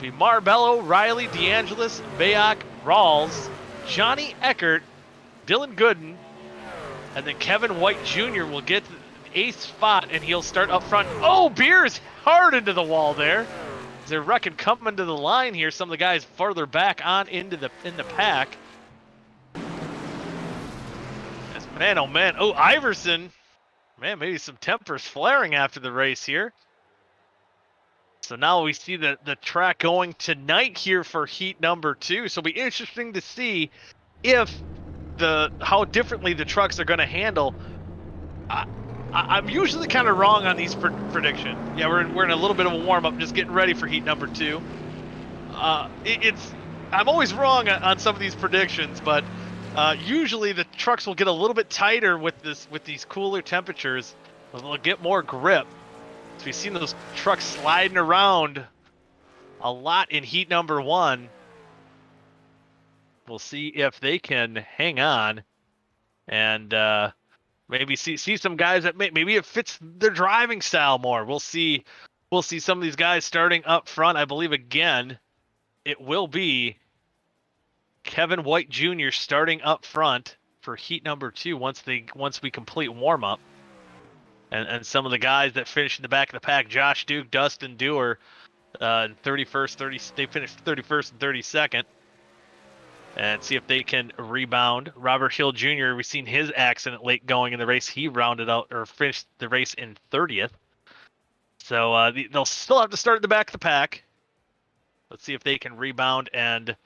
Be Marbello, Riley, DeAngelis, Bayak, Rawls, Johnny Eckert, Dylan Gooden, and then Kevin White Jr. will get the 8th spot, and he'll start up front. Oh, Beers hard into the wall there. They're wrecking coming to the line here. Some of the guys farther back on in the pack. Man, oh man. Oh, Iverson. Man, maybe some tempers flaring after the race here. So now we see the track going tonight here for heat number 2. So it'll be interesting to see if how differently the trucks are going to handle. I'm usually kind of wrong on these predictions. Yeah, we're in a little bit of a warm-up, just getting ready for heat number 2. I'm always wrong on some of these predictions, but usually the trucks will get a little bit tighter with these cooler temperatures. They'll get more grip. So we've seen those trucks sliding around a lot in heat number 1. We'll see if they can hang on and maybe see some guys that maybe it fits their driving style more. We'll see some of these guys starting up front. I believe again it will be Kevin White Jr. starting up front for heat number 2 once we complete warm up. And some of the guys that finished in the back of the pack, Josh Duke, Dustin Dewar, 31st, they finished 31st and 32nd. and see if they can rebound. Robert Hill Jr., we've seen his accident late going in the race. He rounded out or finished the race in 30th. So they'll still have to start at the back of the pack. Let's see if they can rebound and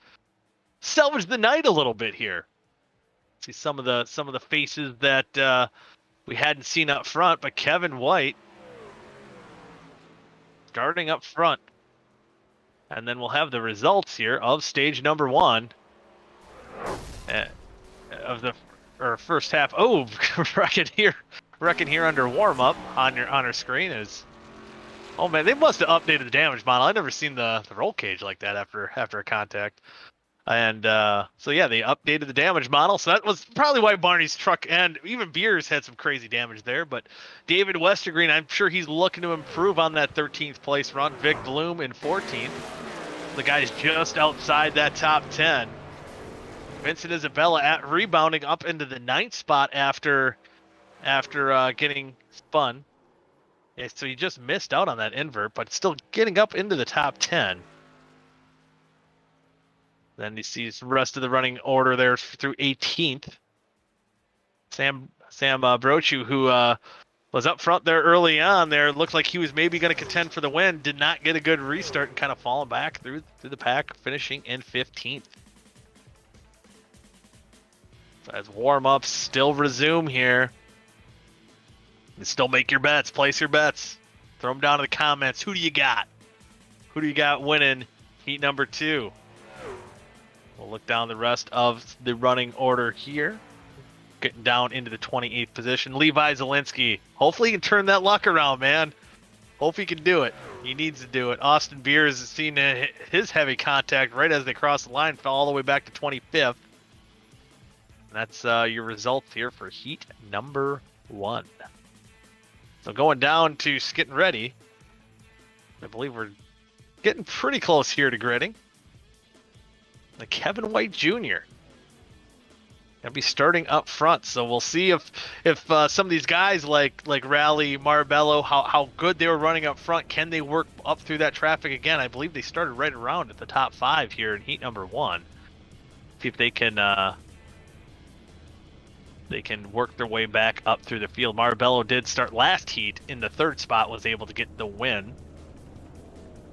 salvage the night a little bit here. See some of the faces that we hadn't seen up front, but Kevin White starting up front. And then we'll have the results here of stage number 1 of the first half. Oh, reckon here under warm up on our screen is. Oh man, they must have updated the damage model. I've never seen the roll cage like that after a contact. And so yeah, they updated the damage model. So that was probably why Barney's truck and even Beers had some crazy damage there. But David Westergreen, I'm sure he's looking to improve on that 13th place run. Vic Bloom in 14th. The guy's just outside that top 10. Vincent Isabella at rebounding up into the 9th spot after getting spun. Yeah, so he just missed out on that invert, but still getting up into the top 10. Then you see the rest of the running order there through 18th. Sam Brochu, who was up front there early on there, looked like he was maybe going to contend for the win, did not get a good restart and kind of fallen back through the pack, finishing in 15th. So as warm-ups still resume here, you still make your bets, place your bets. Throw them down in the comments. Who do you got? Who do you got winning heat number 2? We'll look down the rest of the running order here. Getting down into the 28th position. Levi Zielinski. Hopefully he can turn that luck around, man. Hope he can do it. He needs to do it. Austin Beers has seen his heavy contact right as they cross the line. Fell all the way back to 25th. That's your results here for heat number 1. So going down to getting ready. I believe we're getting pretty close here to gridding. The Kevin White Jr. Gonna be starting up front, so we'll see if some of these guys like Rally, Marbello, how good they were running up front. Can they work up through that traffic again? I believe they started right around at the top 5 here in heat number 1. See if they can work their way back up through the field. Marbello did start last heat in the 3rd spot, was able to get the win,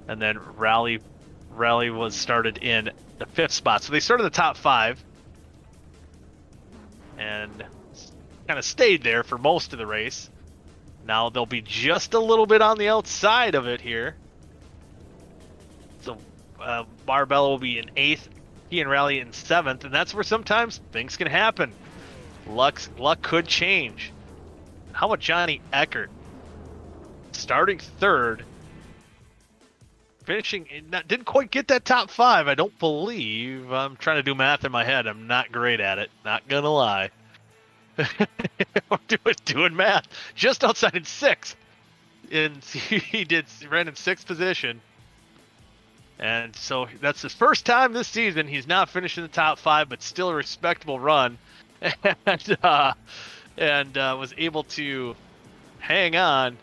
and then Rally was started in the 5th spot. So they started in the top 5 and kind of stayed there for most of the race. Now they'll be just a little bit on the outside of it here. So Marbello will be in 8th, he and Rally in 7th, and that's where sometimes things can happen. Luck could change. How about Johnny Eckert starting 3rd? Finishing, didn't quite get that top 5, I don't believe. I'm trying to do math in my head. I'm not great at it. Not gonna lie. I'm doing math. Just outside in 6th. And he ran in 6th position. And so that's his first time this season. He's not finishing the top 5, but still a respectable run. And was able to hang on.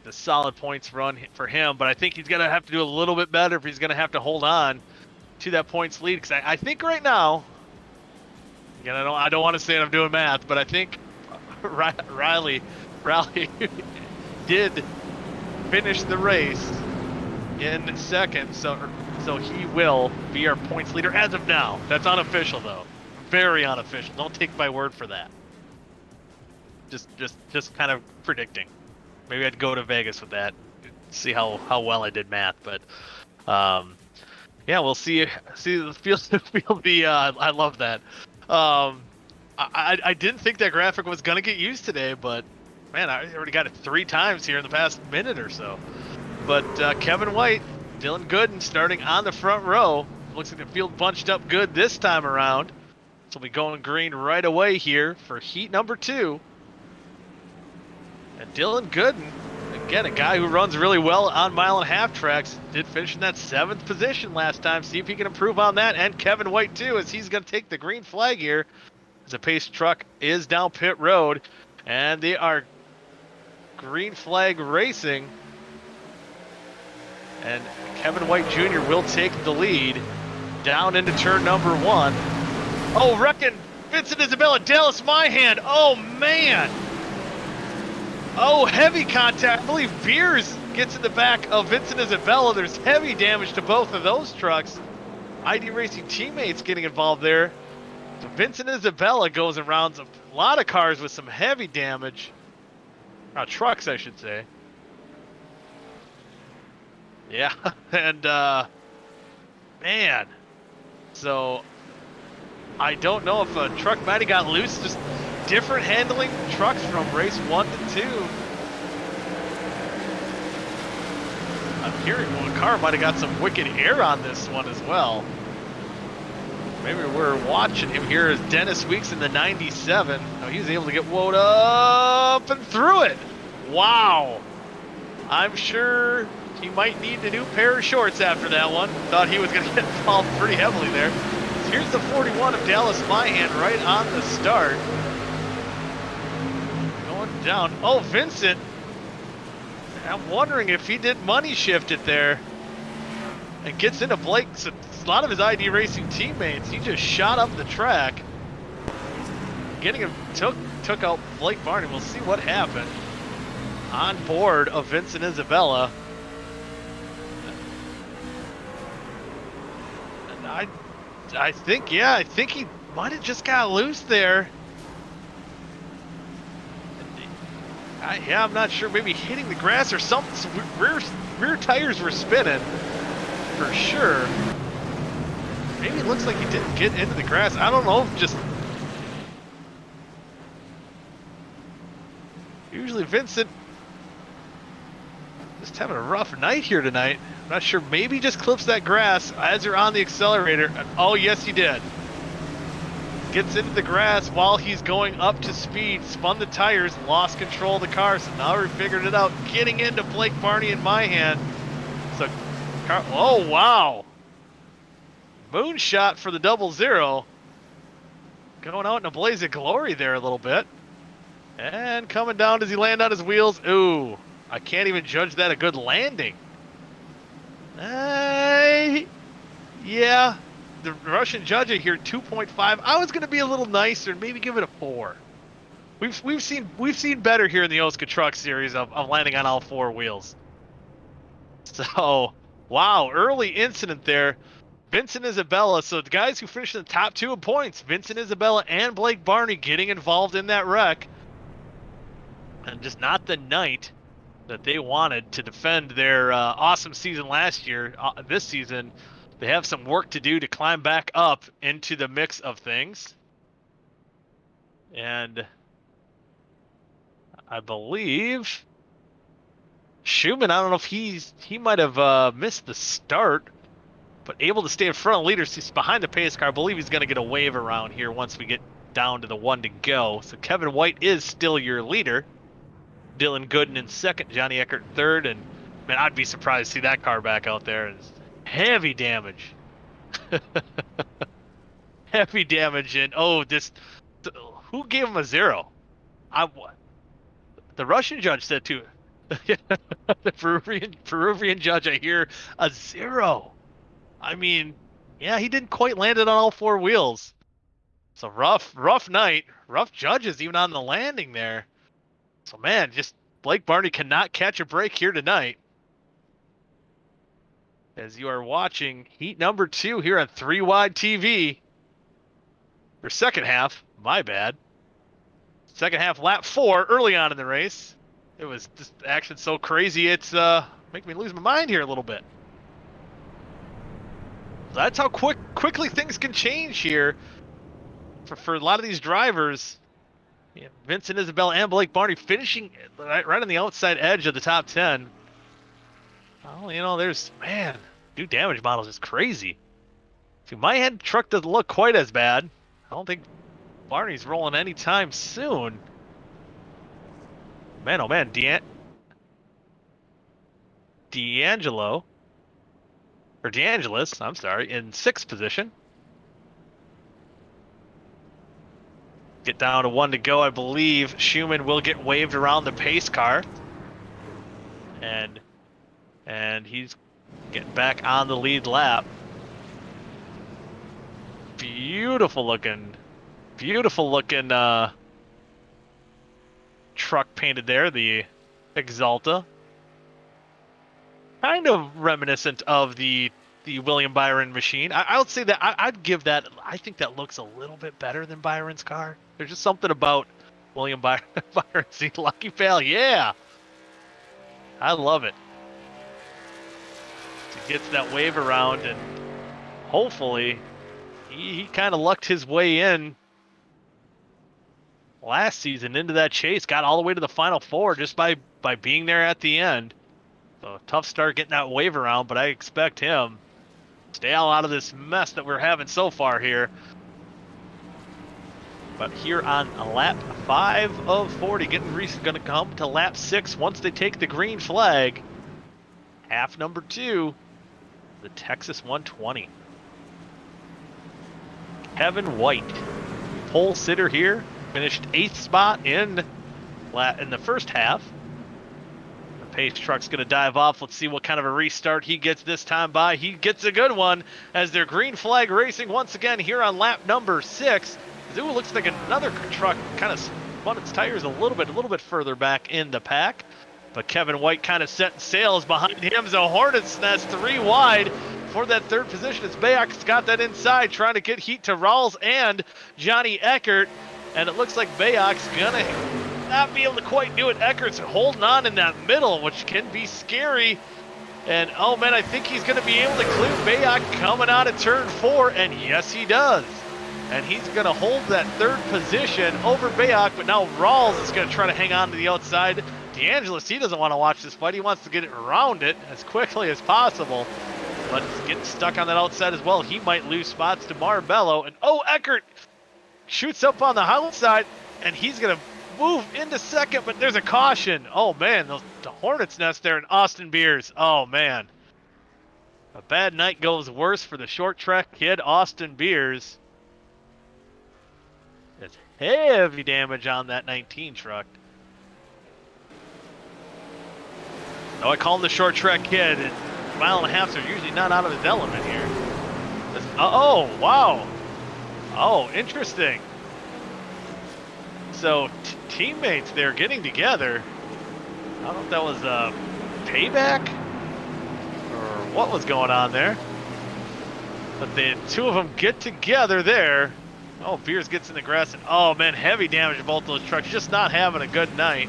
A solid points run for him, but I think he's gonna have to do a little bit better if he's gonna have to hold on to that points lead. Because I think right now, again, I don't want to say I'm doing math, but I think Riley did finish the race in 2nd, so he will be our points leader as of now. That's unofficial though, very unofficial. Don't take my word for that. Just kind of predicting. Maybe I'd go to Vegas with that, see how well I did math. But yeah, we'll see. Feel the. I love that. I didn't think that graphic was gonna get used today, but man, I already got it 3 times here in the past minute or so. But Kevin White, Dylan Gooden starting on the front row. Looks like the field bunched up good this time around. So we'll be going green right away here for heat number 2. And Dylan Gooden, again, a guy who runs really well on 1.5 tracks, did finish in that 7th position last time. See if he can improve on that. And Kevin White, too, as he's going to take the green flag here. As the pace truck is down pit road. And they are green flag racing. And Kevin White Jr. will take the lead down into turn number 1. Oh, reckon Vincent Isabella, Dallas Myhan. Oh, man. Oh, heavy contact. I believe Beers gets in the back of Vincent Isabella. There's heavy damage to both of those trucks. ID Racing teammates getting involved there. So Vincent Isabella goes around a lot of cars with some heavy damage. Trucks, I should say. Yeah, and man, so I don't know if a truck might have got loose. Just different handling trucks from race 1 to 2. I'm hearing one car might have got some wicked air on this one as well. Maybe we're watching him here as Dennis Weeks in the 97. Oh, he was able to get woed up and through it. Wow. I'm sure he might need a new pair of shorts after that one. Thought he was going to get involved pretty heavily there. So here's the 41 of Dallas Myhan right on the start. Going down. Oh, Vincent. I'm wondering if he did money shift it there and gets into Blake. So a lot of his ID Racing teammates, he just shot up the track. Getting him, took out Blake Barney. We'll see what happened. On board of Vincent Isabella. And I think he might have just got loose there. I'm not sure. Maybe hitting the grass or something. Some rear tires were spinning for sure. Maybe it looks like he didn't get into the grass. I don't know. Just usually Vincent just having a rough night here tonight. I'm not sure. Maybe just clips that grass as you're on the accelerator. Oh, yes, he did. Gets into the grass while he's going up to speed, spun the tires, lost control of the car. So now we figured it out. Getting into Blake Barney in my hand. So, oh, wow. Moonshot for the 0-0. Going out in a blaze of glory there a little bit. And coming down, does he land on his wheels? Ooh, I can't even judge that a good landing. Yeah. The Russian judge here, 2.5. I was going to be a little nicer and maybe give it a 4. We've seen better here in the OSCA Truck Series of landing on all 4 wheels. So, wow, early incident there. Vincent Isabella. So the guys who finished in the top 2 in points, Vincent Isabella and Blake Barney, getting involved in that wreck, and just not the night that they wanted to defend their awesome season last year. This season, they have some work to do to climb back up into the mix of things. And I believe Schumann, I don't know if he might have missed the start, but able to stay in front of leaders. He's behind the pace car. I believe he's going to get a wave around here once we get down to the 1 to go. So Kevin White is still your leader. Dylan Gooden in 2nd, Johnny Eckert in 3rd, and man, I'd be surprised to see that car back out there. It's heavy damage. Heavy damage, and oh, who gave him a 0? The Russian judge said too. The Peruvian judge, I hear a 0. I mean, yeah, he didn't quite land it on all 4 wheels. So rough night, rough judges even on the landing there. So man, just Blake Barney cannot catch a break here tonight. As you are watching heat number 2 here on 3 Wide TV. Or second half, my bad. Second half, lap 4, early on in the race. It was just action so crazy, it's making me lose my mind here a little bit. That's how quickly things can change here for a lot of these drivers. Yeah, Vincent Isabella and Blake Barney finishing right on the outside edge of the top 10. Well, you know, man, new damage models is crazy. See, my head truck doesn't look quite as bad. I don't think Barney's rolling anytime soon. Man, oh man, DeAngelis, I'm sorry, in 6th position. Get down to 1 to go. I believe Schumann will get waved around the pace car. And he's getting back on the lead lap. beautiful looking truck painted there, the Exalta. Kind of reminiscent of the William Byron machine. I would say that I'd give that. I think that looks a little bit better than Byron's car. There's just something about William Byron. See, Lucky Pal, yeah, I love it. He gets that wave around, and hopefully, he kind of lucked his way in last season into that chase. Got all the way to the Final Four just by being there at the end. So tough start getting that wave around, but I expect him to stay out of this mess that we're having so far here. But here on lap 5 of 40, getting going to come to lap 6 once they take the green flag. Half number 2, the Texas 120. Kevin White, pole sitter here, finished 8th spot in the first half. Pace truck's going to dive off. Let's see what kind of a restart he gets this time by. He gets a good one as they're green flag racing once again here on lap number 6. Ooh, looks like another truck kind of spun its tires a little bit further back in the pack. But Kevin White kind of setting sails behind him. So Hornet's Nest 3 wide for that 3rd position as Bayak's got that inside, trying to get heat to Rawls and Johnny Eckert. And it looks like Bayak's going to not be able to quite do it. Eckert's holding on in that middle, which can be scary. And oh man, I think he's going to be able to clear Bayak coming out of turn 4, and yes he does. And he's going to hold that 3rd position over Bayak, but now Rawls is going to try to hang on to the outside. DeAngelis, he doesn't want to watch this fight. He wants to get it around it as quickly as possible, but he's getting stuck on that outside as well. He might lose spots to Marbello, and oh, Eckert shoots up on the outside, and he's going to move into 2nd, but there's a caution. Oh man, the Hornet's Nest there in Austin Beers. Oh man, a bad night goes worse for the short track kid Austin Beers. It's heavy damage on that 19 truck. No, I call him the short track kid, and mile and a halfs are usually not out of his element here. Oh wow. Oh, interesting. So teammates there getting together. I don't know if that was a payback or what was going on there. But the 2 of them get together there. Oh, Beers gets in the grass, and oh man, heavy damage to both those trucks. Just not having a good night.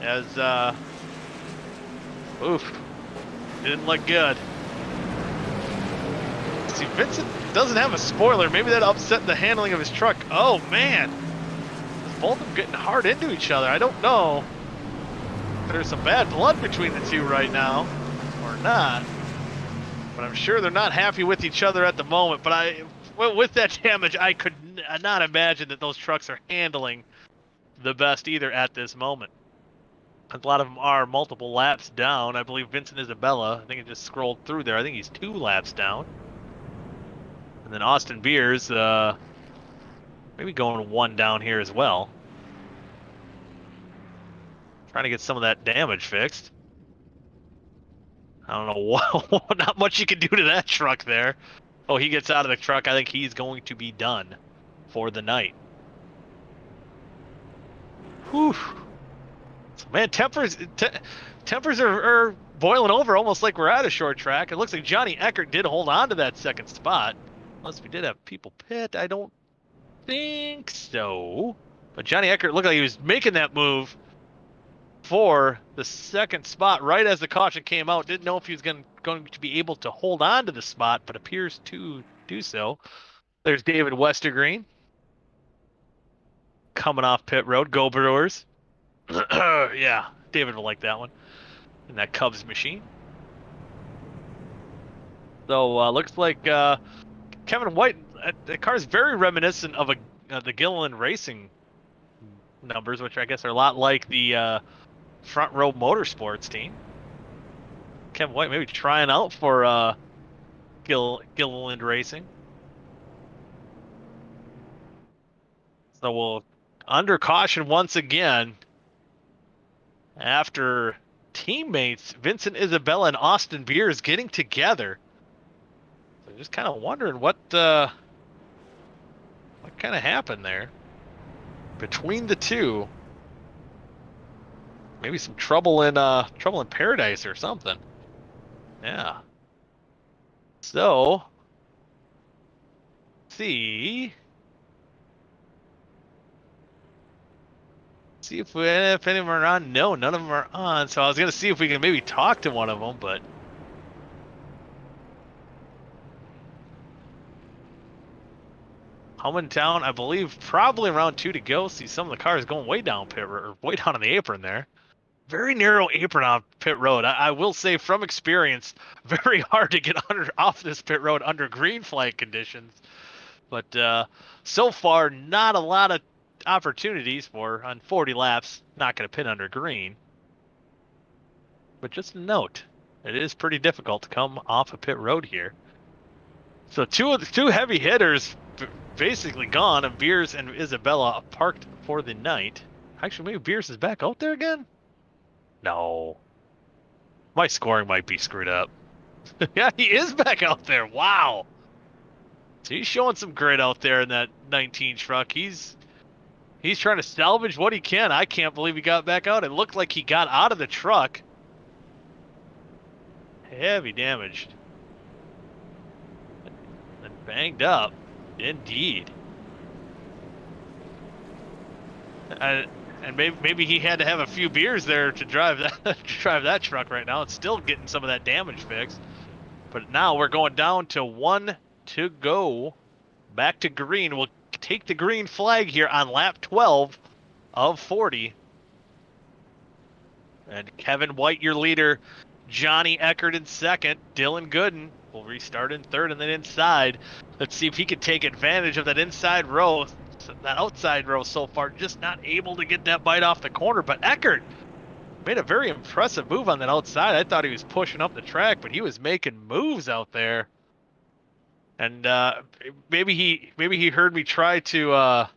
As oof, didn't look good. See, Vincent doesn't have a spoiler. Maybe that upset the handling of his truck. Oh man, both of them getting hard into each other. I don't know if there's some bad blood between the 2 right now or not, but I'm sure they're not happy with each other at the moment. But with that damage, I could not imagine that those trucks are handling the best either at this moment. A lot of them are multiple laps down. I believe Vincent Isabella, I think it just scrolled through there. I think he's 2 laps down. And then Austin Beers, maybe going 1 down here as well. Trying to get some of that damage fixed. I don't know what, not much you can do to that truck there. Oh, he gets out of the truck. I think he's going to be done for the night. Whew. Man, tempers are boiling over almost like we're at a short track. It looks like Johnny Eckert did hold on to that 2nd spot. Unless we did have people pit. I don't think so. But Johnny Eckert looked like he was making that move for the 2nd spot right as the caution came out. Didn't know if he was going to be able to hold on to the spot, but appears to do so. There's David Westergreen coming off pit road. Go Brewers. Yeah, David will like that one. In that Cubs machine. So looks like Kevin White, the car is very reminiscent of the Gilliland Racing numbers, which I guess are a lot like the Front Row Motorsports team. Kevin White maybe trying out for Gilliland Racing. So we'll under caution once again after teammates Vincent Isabella and Austin Beers getting together. So just kind of wondering what kind of happened there between the two. Maybe some trouble in paradise or something. Yeah. So, see if any of them are on. No, none of them are on. So I was gonna see if we can maybe talk to one of them, but coming down, I believe, probably around 2 to go. See some of the cars going way down pit or way down on the apron there. Very narrow apron on pit road. I will say from experience, very hard to get off this pit road under green flag conditions. But so far, not a lot of opportunities for on 40 laps. Not going to pit under green. But just a note, it is pretty difficult to come off a pit road here. So two heavy hitters basically gone, and Beers and Isabella parked for the night. Actually, maybe Beers is back out there again? No. My scoring might be screwed up. Yeah, he is back out there. Wow. So he's showing some grit out there in that 19 truck. He's trying to salvage what he can. I can't believe he got back out. It looked like he got out of the truck. Heavy damaged. And banged up. Indeed. And maybe he had to have a few beers there to drive that truck right now. It's still getting some of that damage fixed. But now we're going down to 1 to go. Back to green. We'll take the green flag here on lap 12 of 40. And Kevin White, your leader. Johnny Eckert in second. Dylan Gooden will restart in third and then inside. Let's see if he can take advantage of that inside row. That outside row so far, just not able to get that bite off the corner. But Eckert made a very impressive move on that outside. I thought he was pushing up the track, but he was making moves out there. And maybe he heard me try to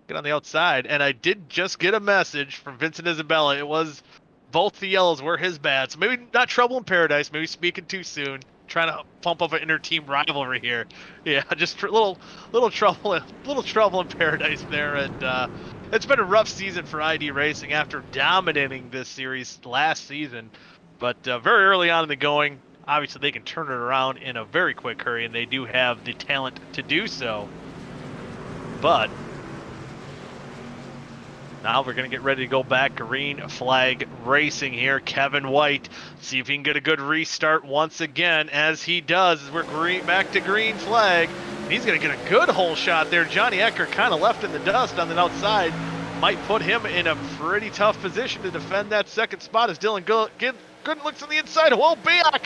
get on the outside, and I did just get a message from Vincent Isabella. It was both the yellows were his bad, so maybe not trouble in paradise. Maybe speaking too soon. Trying to pump up an inter-team rivalry here. Yeah, just a little trouble in paradise there, and it's been a rough season for ID Racing after dominating this series last season. But very early on in the going, obviously they can turn it around in a very quick hurry, and they do have the talent to do so. But now we're going to get ready to go back green flag racing here. Kevin White, see if he can get a good restart once again. As he does, as we're back to green flag. And he's going to get a good hole shot there. Johnny Eckert kind of left in the dust on the outside. Might put him in a pretty tough position to defend that second spot as Dylan Gooden looks on the inside. Well, Bayak,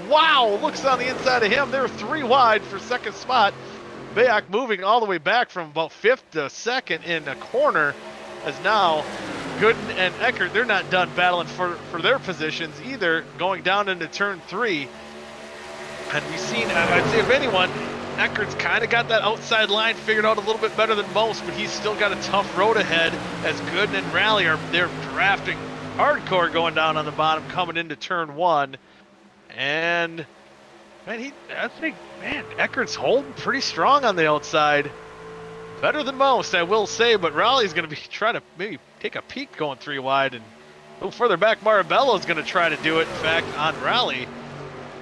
wow, looks on the inside of him. They're 3 wide for second spot. Bayak moving all the way back from about 5th to 2nd in a corner. As now, Gooden and Eckert, they're not done battling for their positions either, going down into turn 3. And we've seen, I'd say if anyone, Eckert's kind of got that outside line figured out a little bit better than most, but he's still got a tough road ahead as Gooden and Raleigh they're drafting hardcore going down on the bottom, coming into turn 1. And man, I think Eckert's holding pretty strong on the outside. Better than most, I will say, but Raleigh's going to be trying to maybe take a peek going 3 wide, and a little further back, Marabello's going to try to do it, in fact, on Raleigh.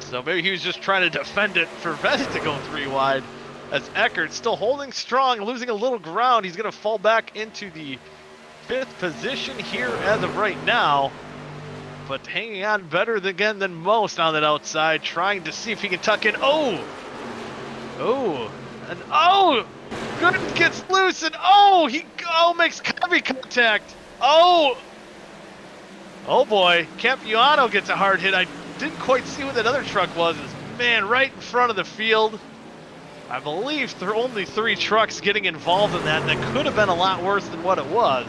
So maybe he was just trying to defend it for Vest to go 3 wide, as Eckert still holding strong, losing a little ground. He's going to fall back into the 5th position here as of right now, but hanging on better again than most on that outside, trying to see if he can tuck in. Gooden gets loose, and he makes heavy contact. Oh boy, Campiano gets a hard hit. I didn't quite see what that other truck was. Man, right in front of the field. I believe there are only 3 trucks getting involved in that, and that could have been a lot worse than what it was.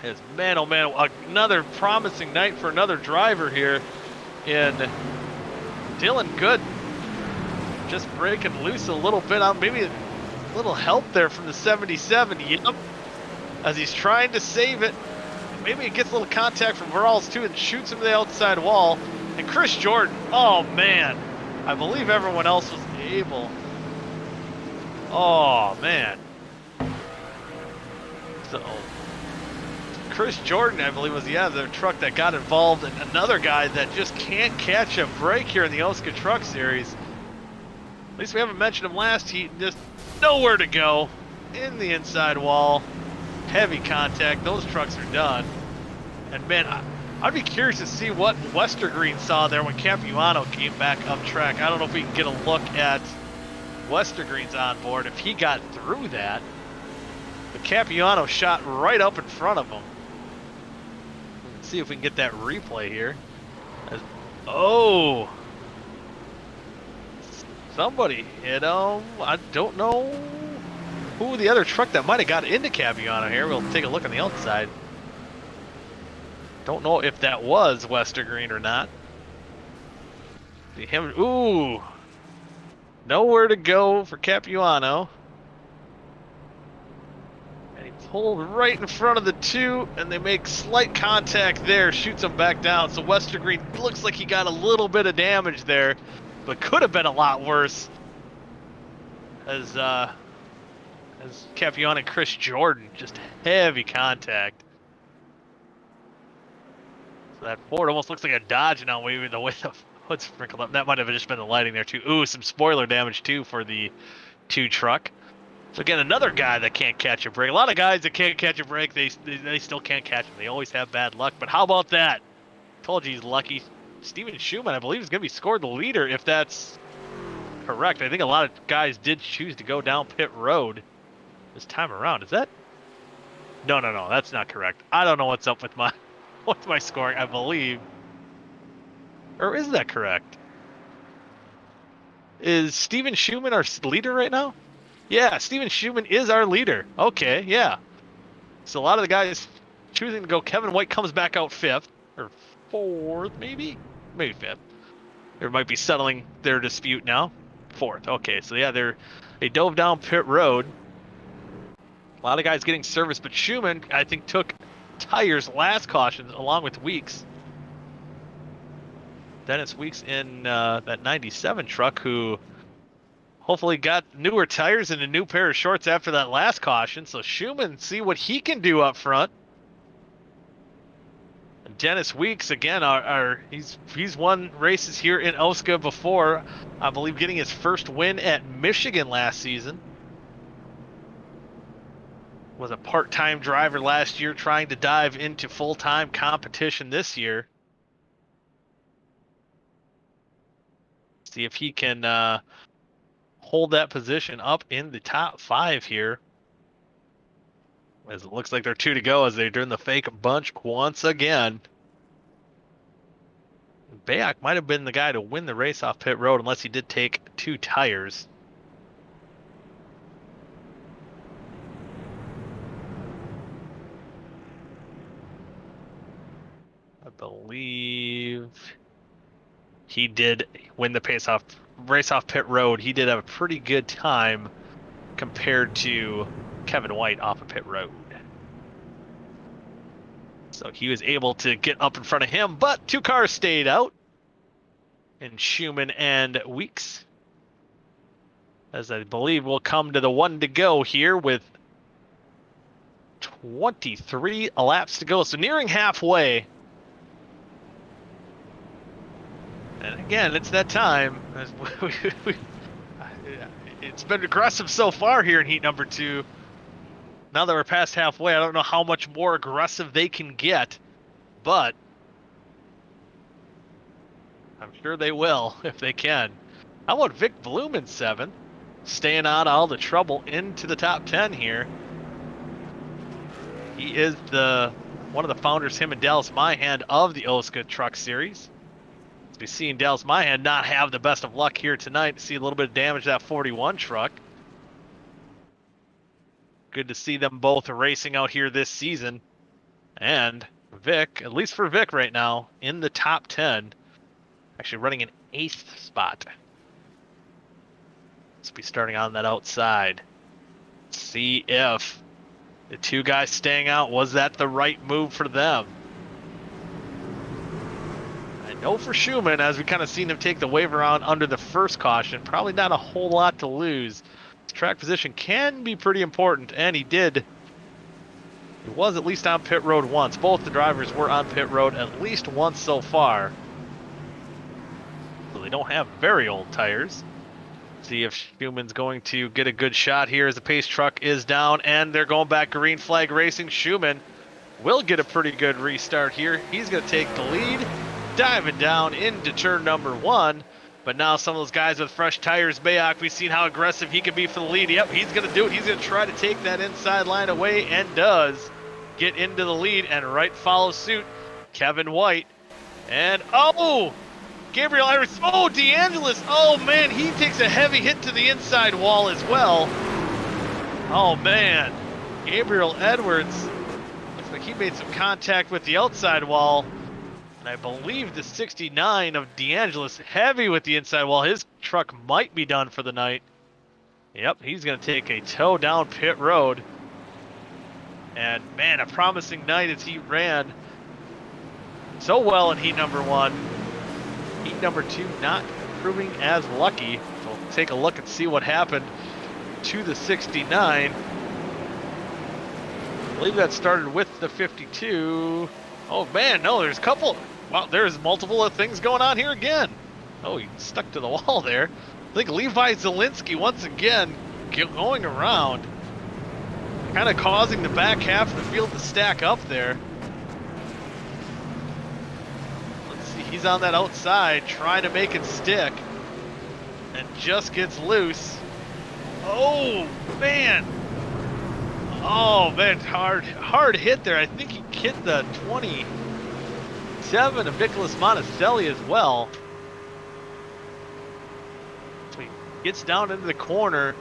As man, oh man, another promising night for another driver here in Dylan Gooden. Just breaking loose a little bit on maybe a little help there from the 77. Yep. As he's trying to save it. maybe it gets a little contact from Verals too and shoots him to the outside wall. And Chris Jordan, oh man, I believe everyone else was able. Oh man. So Chris Jordan, I believe, was the truck that got involved, and another guy that just can't catch a break here in the OSCA Truck Series. At least we haven't mentioned him last heat, and just nowhere to go in the inside wall. Heavy contact. Those trucks are done. And man, I'd be curious to see what Westergreen saw there when Capuano came back up track. I don't know if we can get a look at Westergreen's onboard, if he got through that. But Capuano shot right up in front of him. Let's see if we can get that replay here. Oh! Somebody hit him. I don't know who the other truck that might have got into Capuano here. We'll take a look on the outside. Don't know if that was Westergreen or not. See him. Ooh! Nowhere to go for Capuano. And he pulled right in front of the two, and they make slight contact there, shoots him back down. So Westergreen looks like he got a little bit of damage there, but could have been a lot worse. As Capuano and Chris Jordan, just heavy contact. So that Ford almost looks like a Dodge now, waving the way the hood's sprinkled up. That might have just been the lighting there too. Ooh, some spoiler damage too for the 2 truck. So again, another guy that can't catch a break. A lot of guys that can't catch a break, they still can't catch them. They always have bad luck. But how about that? Told you he's lucky. Steven Schumann, I believe, is going to be scored the leader if that's correct. I think a lot of guys did choose to go down pit road this time around. Is that? No, that's not correct. I don't know what's up with my scoring. I believe, or is that correct? Is Steven Schumann our leader right now? Yeah, Steven Schumann is our leader. Okay, yeah. So a lot of the guys choosing to go. Kevin White comes back out 5th or 4th, maybe 5th. They might be settling their dispute now. 4th. Okay, so yeah, they dove down pit road. A lot of guys getting service, but Schumann, I think, took tires last caution along with Weeks. Dennis Weeks in that 97 truck, who hopefully got newer tires and a new pair of shorts after that last caution. So Schumann, see what he can do up front. And Dennis Weeks, again, he's won races here in OSCA before. I believe getting his first win at Michigan last season. Was a part-time driver last year, trying to dive into full-time competition this year. See if he can hold that position up in the top 5 here. As it looks like they're 2 to go as they're doing the fake bunch once again. Bayak might have been the guy to win the race off pit road unless he did take 2 tires. I believe he did win the race off pit road. He did have a pretty good time compared to Kevin White off of pit road. So he was able to get up in front of him, but 2 cars stayed out. And Schumann and Weeks. As I believe we'll come to the 1 to go here with 23 laps to go. So nearing halfway. And again, it's that time. It's been aggressive so far here in heat number 2. Now that we're past halfway, I don't know how much more aggressive they can get, but I'm sure they will if they can. How about Vic Bloom in 7th? Staying out all the trouble into the top 10 here. He is one of the founders, him and Dallas Myhand, of the OSCA Truck Series. We've seen Dallas Myhand not have the best of luck here tonight. See a little bit of damage to that 41 truck. Good to see them both racing out here this season. And Vic, at least for Vic right now, in the top 10. Actually running an 8th spot. Let's be starting on that outside. See if The two guys staying out, was that the right move for them? I know for Schumann, as we kind of seen him take the wave around under the first caution, probably not a whole lot to lose. His track position can be pretty important, and he did. He was at least on pit road once. Both the drivers were on pit road at least once so far. So they don't have very old tires. See if Schumann's going to get a good shot here as the pace truck is down, and they're going back green flag racing. Schumann will get a pretty good restart here. He's going to take the lead, diving down into turn number 1. But now some of those guys with fresh tires, Bayak, we've seen how aggressive he can be for the lead. Yep, he's going to do it. He's going to try to take that inside line away, and does get into the lead, and right follows suit. Kevin White. And, oh! Gabriel Edwards, oh, DeAngelis, oh man, he takes a heavy hit to the inside wall as well. Oh man, Gabriel Edwards, looks like he made some contact with the outside wall. And I believe the 69 of DeAngelis, heavy with the inside wall. His truck might be done for the night. Yep, he's going to take a tow down pit road. And man, a promising night as he ran so well in heat number 1. Heat number 2 not proving as lucky. So we'll take a look and see what happened to the 69. I believe that started with the 52. Oh man, no, there's a couple. Wow, there's multiple things going on here again. Oh, he stuck to the wall there. I think Levi Zielinski once again going around, kind of causing the back half of the field to stack up there. He's on that outside trying to make it stick and just gets loose. Oh man, hard hit there. I think he hit the 27 of Nicholas Monticelli as well. So he gets down into the corner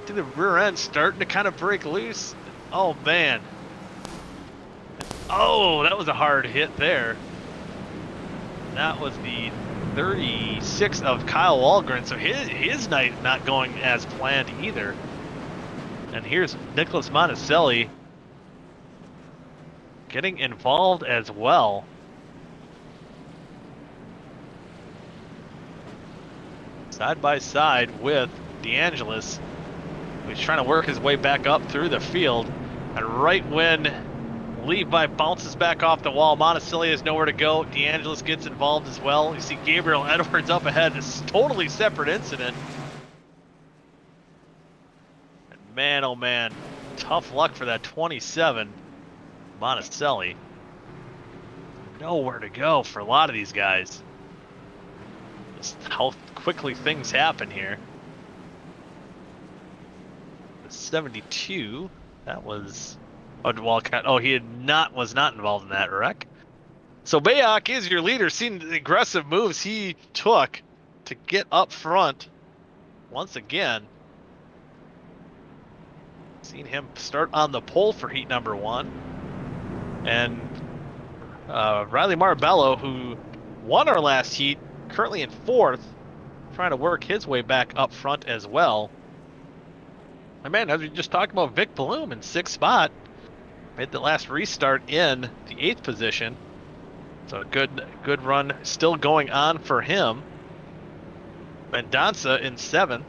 to the rear end, starting to kind of break loose. Oh man, oh, that was a hard hit there. That was the 36 of Kyle Walgren, so his night not going as planned either. And here's Nicholas Monticelli getting involved as well. Side by side with DeAngelis, who's trying to work his way back up through the field. And right when Levi bounces back off the wall, Monticelli has nowhere to go. DeAngelis gets involved as well. You see Gabriel Edwards up ahead. It's a totally separate incident. And man, oh man, tough luck for that 27 Monticelli. Nowhere to go for a lot of these guys. Just how quickly things happen here. The 72, that was... Oh, he was not involved in that wreck. So Bayak is your leader. Seeing the aggressive moves he took to get up front once again. Seen him start on the pole for heat number 1. And Riley Marabello, who won our last heat, currently in 4th, trying to work his way back up front as well. And man, as we just talked about, Vic Bloom in 6th spot. Made the last restart in the 8th position. So a good run still going on for him. Mendonça in 7th.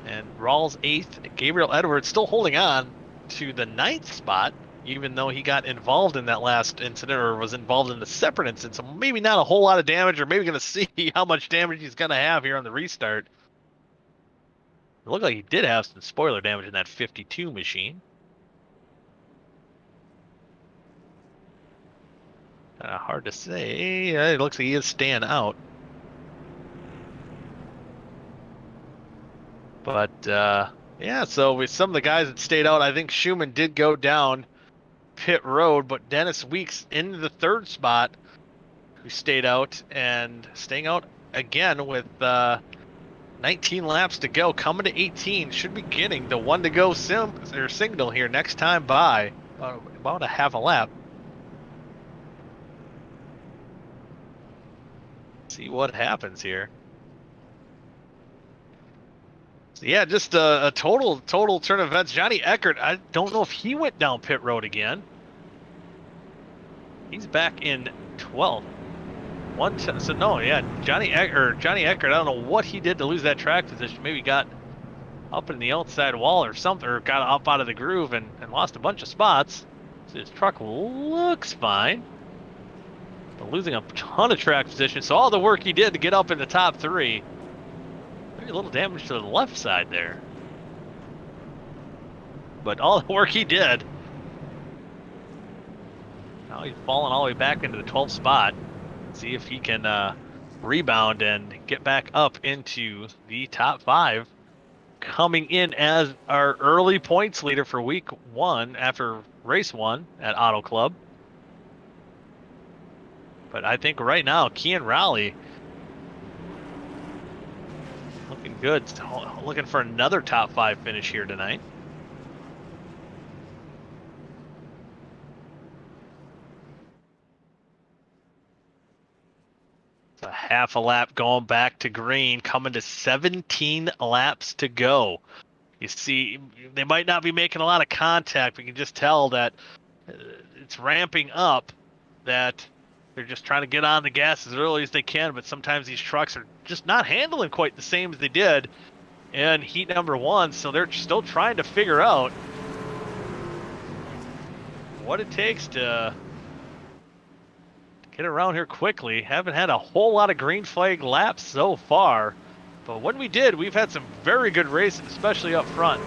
And Rawls 8th. Gabriel Edwards still holding on to the 9th spot, even though he got involved in that last incident, or was involved in a separate incident. So maybe not a whole lot of damage, or maybe going to see how much damage he's going to have here on the restart. It looked like he did have some spoiler damage in that 52 machine. Hard to say. It looks like he is staying out. But, yeah, so with some of the guys that stayed out, I think Schumann did go down pit road, but Dennis Weeks into the 3rd spot, who stayed out, and staying out again with 19 laps to go, coming to 18, should be getting the 1 to go signal here next time by about a half a lap. See what happens here. Yeah, just a total turn of events. Johnny Eckert, I don't know if he went down pit road again. He's back in 12th. So no, yeah, Johnny Eckert, I don't know what he did to lose that track position. Maybe got up in the outside wall or something, or got up out of the groove and lost a bunch of spots. So his truck looks fine, but losing a ton of track position. So all the work he did to get up in the top three, maybe a little damage to the left side there. But all the work he did. Now he's falling all the way back into the 12th spot. See if he can rebound and get back up into the top 5. Coming in as our early points leader for week 1 after race 1 at Auto Club. But I think right now, Kian Rowley looking good. Looking for another top 5 finish here tonight. A half a lap going back to green, coming to 17 laps to go. You see, they might not be making a lot of contact. We can just tell that it's ramping up, that they're just trying to get on the gas as early as they can, but sometimes these trucks are just not handling quite the same as they did in heat number 1, so they're still trying to figure out what it takes to get around here quickly. Haven't had a whole lot of green flag laps so far, but when we did, we've had some very good races, especially up front.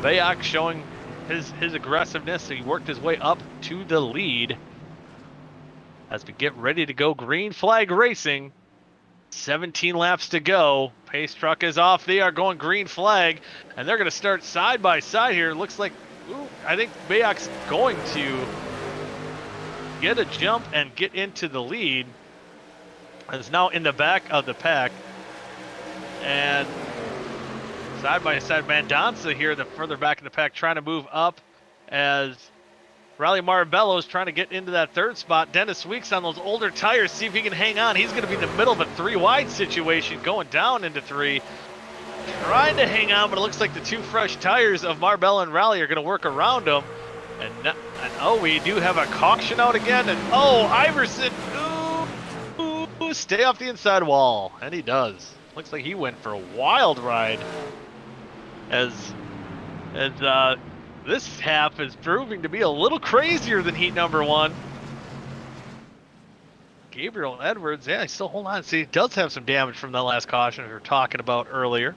Bayak showing his aggressiveness. He worked his way up to the lead as we get ready to go green flag racing. 17 laps to go. Pace truck is off. They are going green flag, and they're going to start side by side here. Looks like, I think Bayak's going to get a jump and get into the lead. Is now in the back of the pack. And side by side, Mendonça here, the further back in the pack, trying to move up as Riley Marabello is trying to get into that 3rd spot. Dennis Weeks on those older tires, see if he can hang on. He's going to be in the middle of a 3-wide situation, going down into 3. Trying to hang on, but it looks like the 2 fresh tires of Marbella and Raleigh are going to work around him. And oh, we do have a caution out again. And oh, Iverson, ooh, stay off the inside wall. And he does. Looks like he went for a wild ride as this half is proving to be a little crazier than heat number 1. Gabriel Edwards, yeah, he's still holding on. See, he does have some damage from the last caution we were talking about earlier.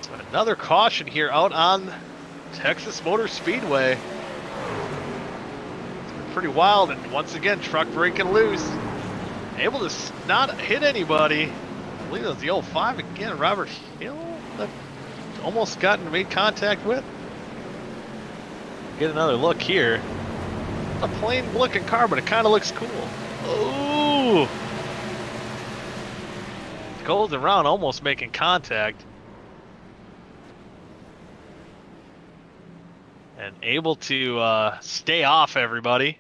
So another caution here out on Texas Motor Speedway. It's been pretty wild, and once again, truck breaking loose. Able to not hit anybody. I believe it was the 05 again, Robert Hill, that almost made contact with. Get another look here. It's a plain looking car, but it kind of looks cool. Ooh! Goes around, almost making contact. And able to stay off everybody.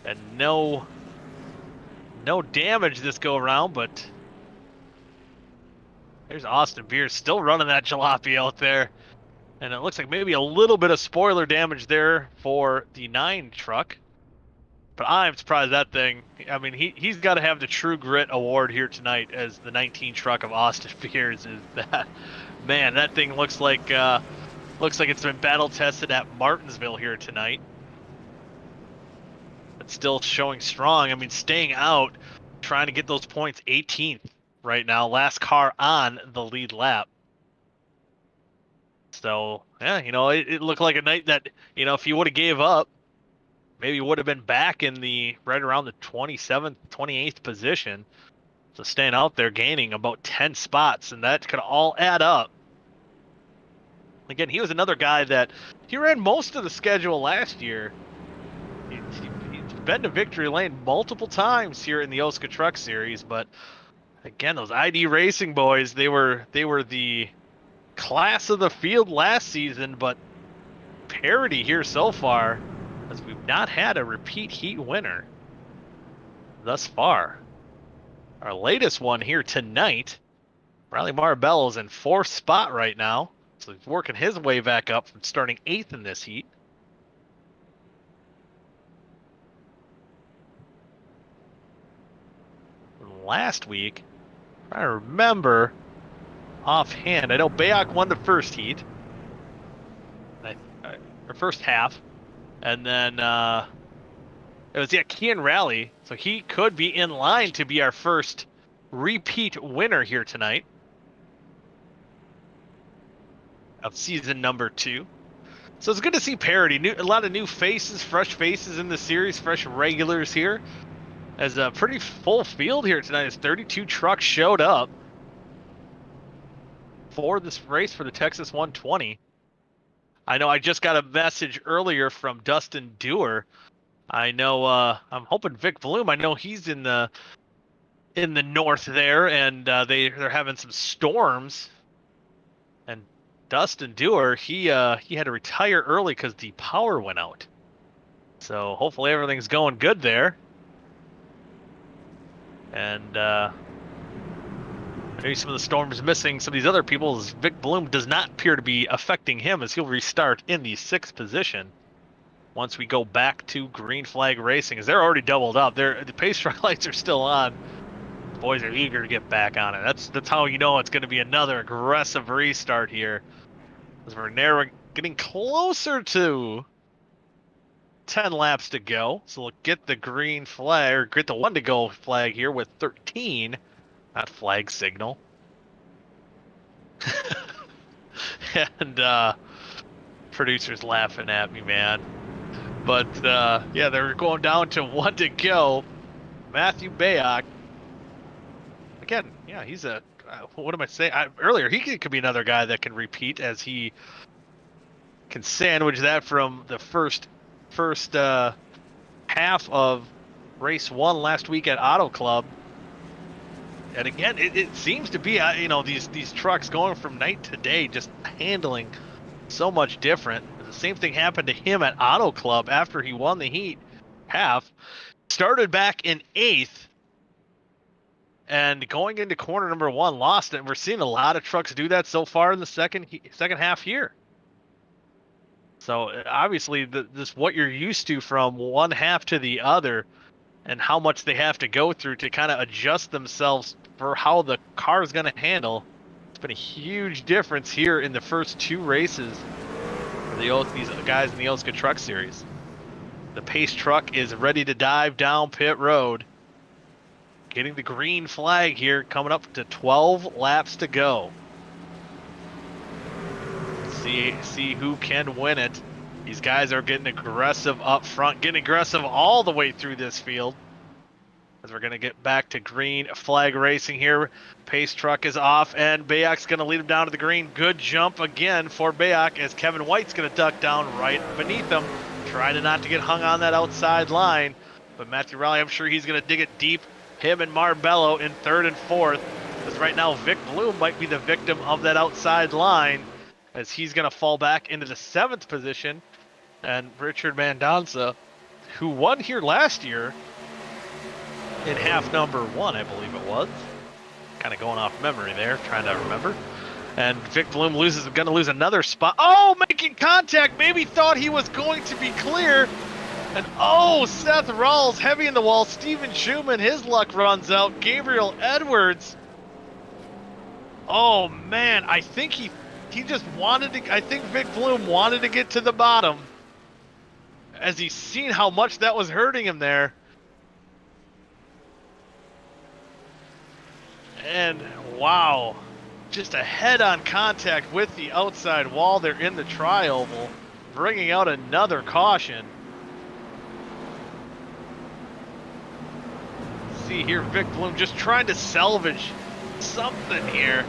And no damage this go around, but there's Austin Beers still running that jalopy out there. And it looks like maybe a little bit of spoiler damage there for the 9 truck. But I'm surprised that thing, I mean, he's got to have the True Grit award here tonight as the 19 truck of Austin Beers. Is that, man, that thing looks like it's been battle tested at Martinsville here tonight. It's still showing strong. I mean, staying out, trying to get those points. 18th right now, last car on the lead lap. So yeah, it looked like a night that, if you would have gave up, maybe you would have been back in the right around the 27th, 28th position. So staying out there, gaining about 10 spots, and that could all add up. Again, he was another guy that he ran most of the schedule last year. He's been to victory lane multiple times here in the OSCA Truck Series, but again, those ID Racing boys, they were the class of the field last season, but parity here so far, as we've not had a repeat heat winner thus far. Our latest one here tonight Riley Marabello's in 4th spot right now, so he's working his way back up from starting 8th in this heat. From last week, I remember offhand, I know Bayak won the first heat, or first half, and then it was Kian Rally, so he could be in line to be our first repeat winner here tonight of season number 2. So it's good to see parity. A lot of new faces, fresh faces in the series, fresh regulars here. As a pretty full field here tonight, as 32 trucks showed up for this race for the Texas 120. I know I just got a message earlier from Dustin Dewar. I know I'm hoping Vic Bloom. I know he's in the north there, and they're having some storms. And Dustin Dewar, he had to retire early because the power went out. So hopefully everything's going good there. And maybe some of the storms missing some of these other people. As Vic Bloom does not appear to be affecting him, as he'll restart in the 6th position once we go back to green flag racing, as they're already doubled up. The pace truck lights are still on. The boys are eager to get back on it. That's how you know it's going to be another aggressive restart here, as we're getting closer to 10 laps to go. So we'll get the green flag, or get the 1 to go flag here with 13. Not flag signal. And producer's laughing at me, man. But yeah, they're going down to 1 to go. Matthew Bayak. Again, yeah, he's a what am I saying? Earlier, he could be another guy that can repeat, as he can sandwich that from the first half of race 1 last week at Auto Club. And again, it seems to be these trucks going from night to day, just handling so much different. The same thing happened to him at Auto Club after he won the heat half. Started back in 8th, and going into corner number 1, lost it. We're seeing a lot of trucks do that so far in the second half here. So obviously, this what you're used to from one half to the other, and how much they have to go through to kind of adjust themselves for how the car is going to handle. It's been a huge difference here in the first 2 races for these guys in the OSCA Truck Series. The pace truck is ready to dive down pit road. Getting the green flag here, coming up to 12 laps to go. See who can win it. These guys are getting aggressive up front, getting aggressive all the way through this field. As we're going to get back to green flag racing here. Pace truck is off, and Bayak's going to lead him down to the green. Good jump again for Bayak, as Kevin White's going to duck down right beneath him, trying not to get hung on that outside line. But Matthew Raleigh, I'm sure he's going to dig it deep. Him and Marbello in 3rd and 4th. Because right now, Vic Bloom might be the victim of that outside line, as he's going to fall back into the 7th position. And Richard Mendonça, who won here last year in half number 1, I believe it was. Kind of going off memory there, trying to remember. And Vic Bloom going to lose another spot. Oh, making contact. Maybe thought he was going to be clear. And oh, Seth Rawls heavy in the wall. Steven Schumann, his luck runs out. Gabriel Edwards. Oh man, I think he just wanted to. I think Vic Bloom wanted to get to the bottom, as he's seen how much that was hurting him there. And wow, just a head-on contact with the outside wall there in the tri-oval, bringing out another caution. See here, Vic Bloom just trying to salvage something here.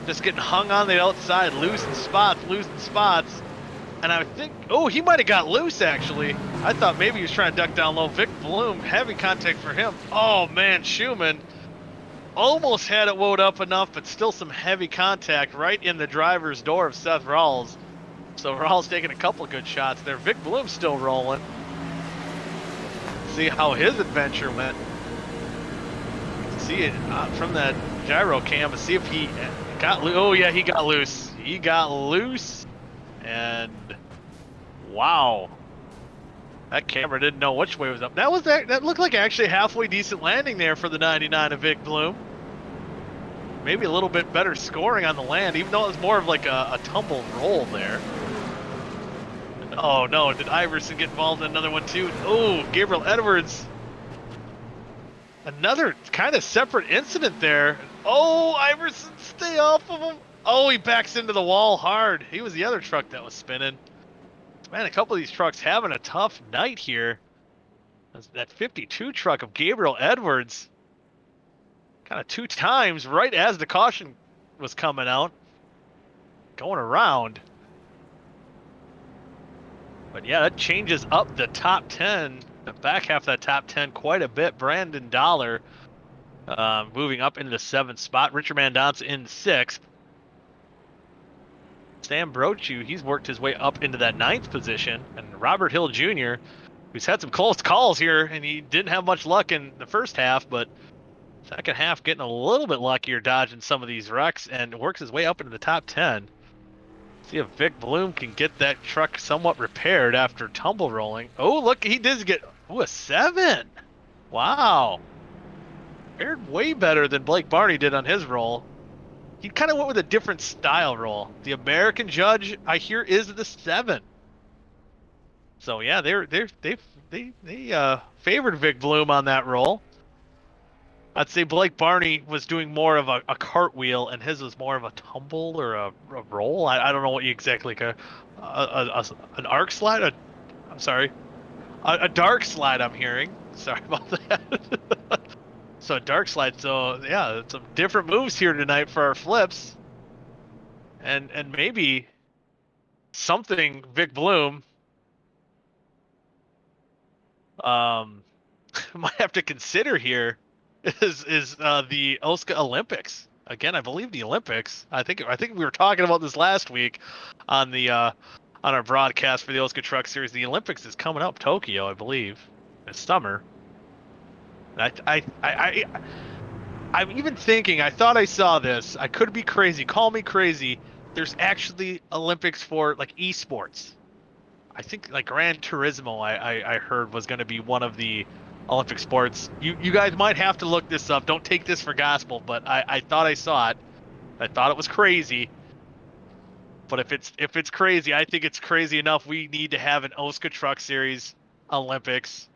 Just getting hung on the outside, losing spots. And I think, oh, he might have got loose, actually. I thought maybe he was trying to duck down low. Vic Bloom, heavy contact for him. Oh, man, Schumann almost had it wound up enough, but still some heavy contact right in the driver's door of Seth Rawls. So Rawls taking a couple good shots there. Vic Bloom still rolling. See how his adventure went. see it from that gyro cam and see if he got loose. Oh yeah, he got loose. He got loose, and wow, that camera didn't know which way was up. That looked like actually a halfway decent landing there for the 99 of Vic Bloom. Maybe a little bit better scoring on the land, even though it was more of like a tumble roll there. Oh no, did Iverson get involved in another one too? Oh, Gabriel Edwards. Another kind of separate incident there. Oh, Iverson, stay off of him. Oh, he backs into the wall hard. He was the other truck that was spinning. Man, a couple of these trucks having a tough night here. That 52 truck of Gabriel Edwards. Kind of 2 times right as the caution was coming out. Going around. But yeah, that changes up the top 10, the back half of that top 10 quite a bit. Brandon Dollar moving up into the 7th spot. Richard Mandon's in 6th. Sam Brochu, he's worked his way up into that 9th position. And Robert Hill Jr., who's had some close calls here, and he didn't have much luck in the first half, but second half getting a little bit luckier dodging some of these wrecks and works his way up into the top 10. See if Vic Bloom can get that truck somewhat repaired after tumble rolling. Oh, look, he did get a 7. Wow. Fared way better than Blake Barney did on his roll. He kind of went with a different style roll. The American judge, I hear, is the 7. So yeah, they favored Vic Bloom on that roll. I'd say Blake Barney was doing more of a cartwheel, and his was more of a tumble or a roll. I don't know what you exactly an arc slide. I'm sorry, a dark slide. I'm hearing. Sorry about that. So a dark slide. So yeah, some different moves here tonight for our flips, and maybe something Vic Bloom might have to consider here. Is the OSCA Olympics again? I believe the Olympics. I think we were talking about this last week on the on our broadcast for the OSCA Truck Series. The Olympics is coming up, Tokyo, I believe, this summer. I'm even thinking. I thought I saw this. I could be crazy. Call me crazy. There's actually Olympics for like esports. I think like Gran Turismo. I heard was going to be one of the Olympic sports. You guys might have to look this up. Don't take this for gospel, but I thought I saw it. I thought it was crazy. But if it's crazy, I think it's crazy enough. We need to have an OSCA Truck Series Olympics.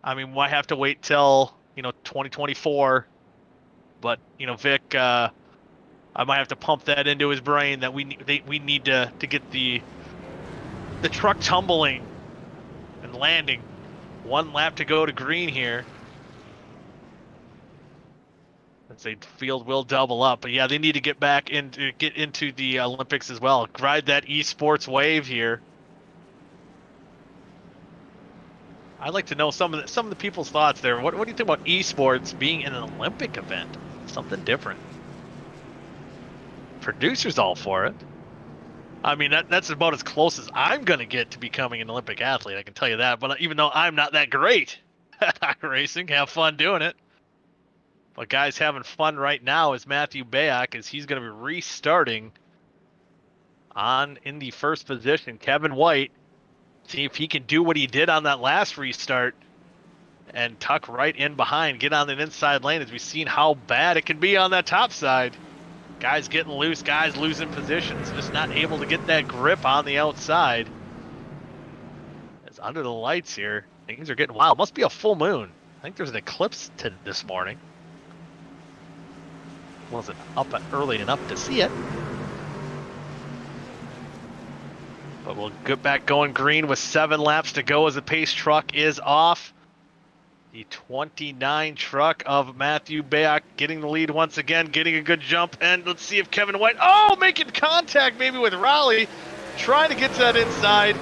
I mean, we might have to wait till 2024. But Vic, I might have to pump that into his brain that we need to get the truck tumbling and landing. 1 lap to go to green here. Let's say field will double up, but yeah, they need to get into the Olympics as well. Ride that esports wave here. I'd like to know some of the people's thoughts there. What do you think about esports being in an Olympic event? Something different. Producers all for it. I mean, that's about as close as I'm going to get to becoming an Olympic athlete, I can tell you that. But even though I'm not that great at racing, have fun doing it. But guys having fun right now is Matthew Bayak, as he's going to be restarting in the first position. Kevin White, see if he can do what he did on that last restart and tuck right in behind, get on the inside lane, as we've seen how bad it can be on that top side. Guys getting loose, guys losing positions, just not able to get that grip on the outside. It's under the lights here. Things are getting wild. Must be a full moon. I think there's an eclipse this morning. Wasn't up early enough to see it. But we'll get back going green with 7 laps to go as the pace truck is off. The 29 truck of Matthew Bayak getting the lead once again, getting a good jump. And let's see if Kevin White, making contact maybe with Raleigh, trying to get to that inside.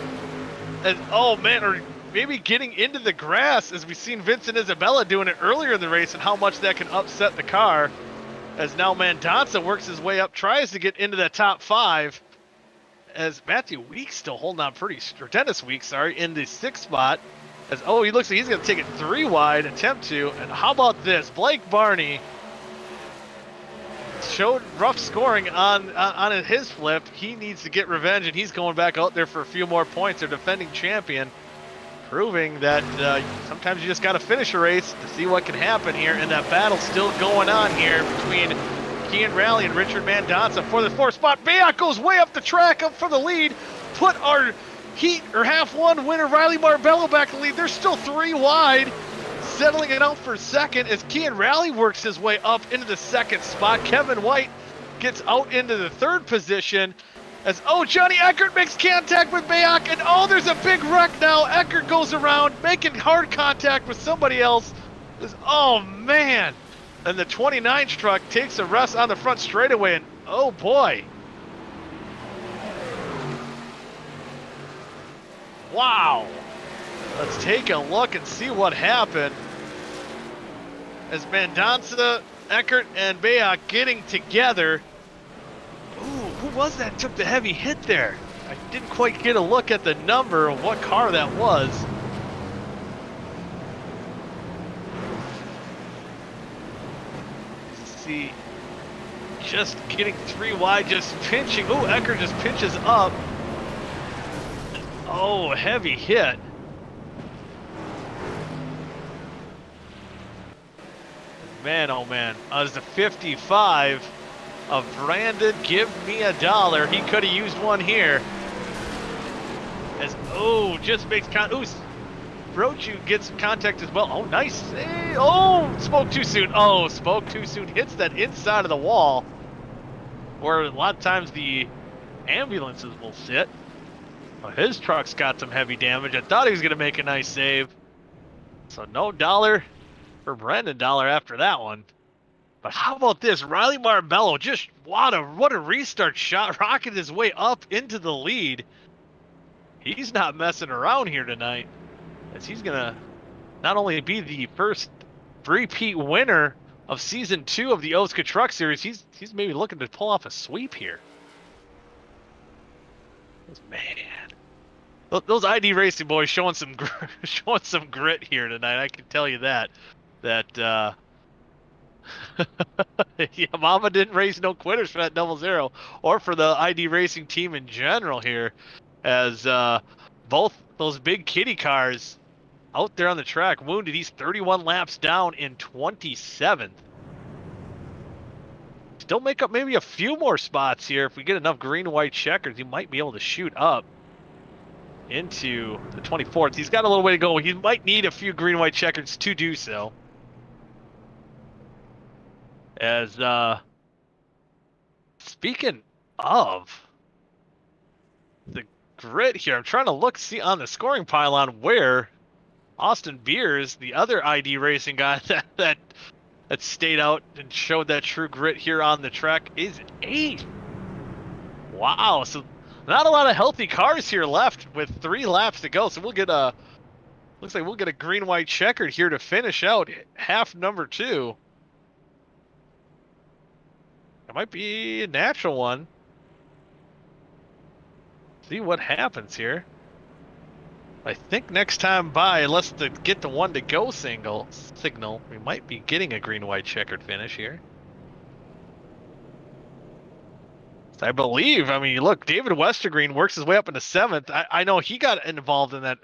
And oh man, or maybe getting into the grass, as we've seen Vincent Isabella doing it earlier in the race, and how much that can upset the car. As now Mendonça works his way up, tries to get into that top 5. As Matthew Weeks still holding on pretty, or Dennis Weeks, sorry, in the 6th spot. As he looks like he's going to take it 3 wide, attempt to. And how about this? Blake Barney showed rough scoring on his flip. He needs to get revenge, and he's going back out there for a few more points. Their defending champion, proving that sometimes you just got to finish a race to see what can happen here. And that battle's still going on here between Kean Rally and Richard Mendonça for the 4th spot. Bayok goes way up the track, up for the lead. Put our heat or half one winner Riley Marbello back in the lead. They're still 3 wide, settling it out for 2nd as Kean Rally works his way up into the 2nd spot. Kevin White gets out into the 3rd position as Johnny Eckert makes contact with Bayok, and there's a big wreck now. Eckert goes around making hard contact with somebody else. Man. And the 29 truck takes a rest on the front straightaway, and oh boy. Wow. Let's take a look and see what happened. As Mendonça, Eckert, and Bayok getting together. Ooh, who was that took the heavy hit there? I didn't quite get a look at the number of what car that was. See, just getting 3 wide, just pinching. Oh, Eckert just pinches up. Oh, heavy hit. Man, oh man. As the 55 of Brandon, give me a dollar. He could have used one here. As, just makes Brochu gets contact as well. Oh, nice. Hey, spoke too soon. Spoke too soon. Hits that inside of the wall where a lot of times the ambulances will sit. Well, his truck's got some heavy damage. I thought he was going to make a nice save. So no dollar for Brendan, dollar after that one. But how about this? Riley Marbello, just what a restart shot. Rocketed his way up into the lead. He's not messing around here tonight, as he's going to not only be the first three-peat winner of Season 2 of the OSCA Truck Series, he's maybe looking to pull off a sweep here. Man, those ID Racing boys showing some grit here tonight. I can tell you that. Yeah, Mama didn't raise no quitters for that 00 or for the ID Racing team in general here, as both those big kitty cars out there on the track wounded. He's 31 laps down in 27th. Still make up maybe a few more spots here. If we get enough green-white checkers, he might be able to shoot up into the 24th. He's got a little way to go. He might need a few green-white checkers to do so. As speaking of the grid here, I'm trying to see on the scoring pylon where Austin Beers, the other ID Racing guy that stayed out and showed that true grit here on the track, is 8th. Wow, so not a lot of healthy cars here left with 3 laps to go. So we'll get looks like we'll get a green-white checkered here to finish out half number 2. It might be a natural one. See what happens here. I think next time by, unless to get the one to go signal, we might be getting a green-white checkered finish here. I believe. I mean, look, David Westergreen works his way up into 7th. I know he got involved in that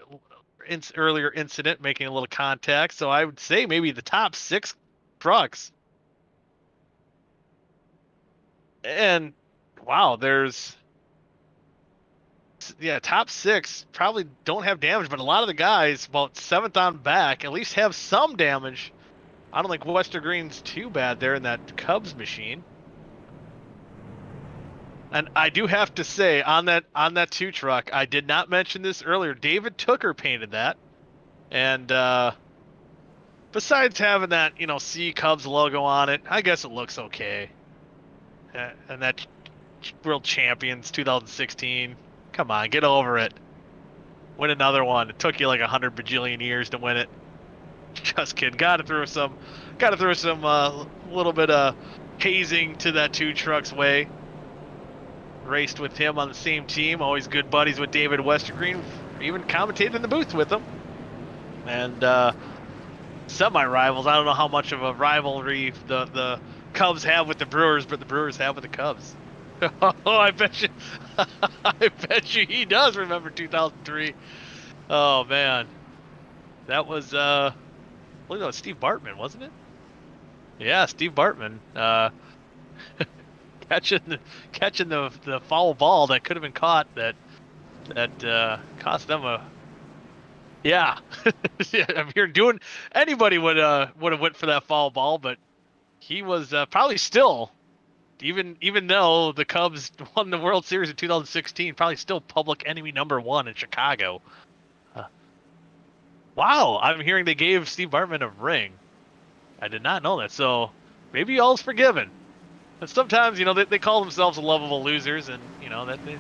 earlier incident, making a little contact. So I would say maybe the top 6 trucks. And wow, top 6 probably don't have damage, but a lot of the guys about 7th on back at least have some damage. I don't think Westergreen's too bad there in that Cubs machine. And I do have to say, on that 2 truck, I did not mention this earlier. David Tooker painted that, and besides having that C Cubs logo on it, I guess it looks okay. And that World Champions 2016. Come on, get over it. Win another one. It took you like 100 bajillion years to win it. Just kidding. Got to throw some little bit of hazing to that 2 trucks way. Raced with him on the same team. Always good buddies with David Westergreen. Even commentated in the booth with him. and semi-rivals. I don't know how much of a rivalry the Cubs have with the Brewers, but the Brewers have with the Cubs. Oh, I bet you, I bet you he does remember 2003. Oh man, that was I believe that was Steve Bartman, wasn't it? Yeah, Steve Bartman. Catching the foul ball that could have been caught that cost them a yeah. Yeah, I'm here doing anybody would have went for that foul ball, but he was probably still even though the Cubs won the World Series in 2016, probably still public enemy number one in Chicago. Wow, I'm hearing they gave Steve Bartman a ring. I did not know that, so maybe all's forgiven. But sometimes, they call themselves lovable losers, and, that they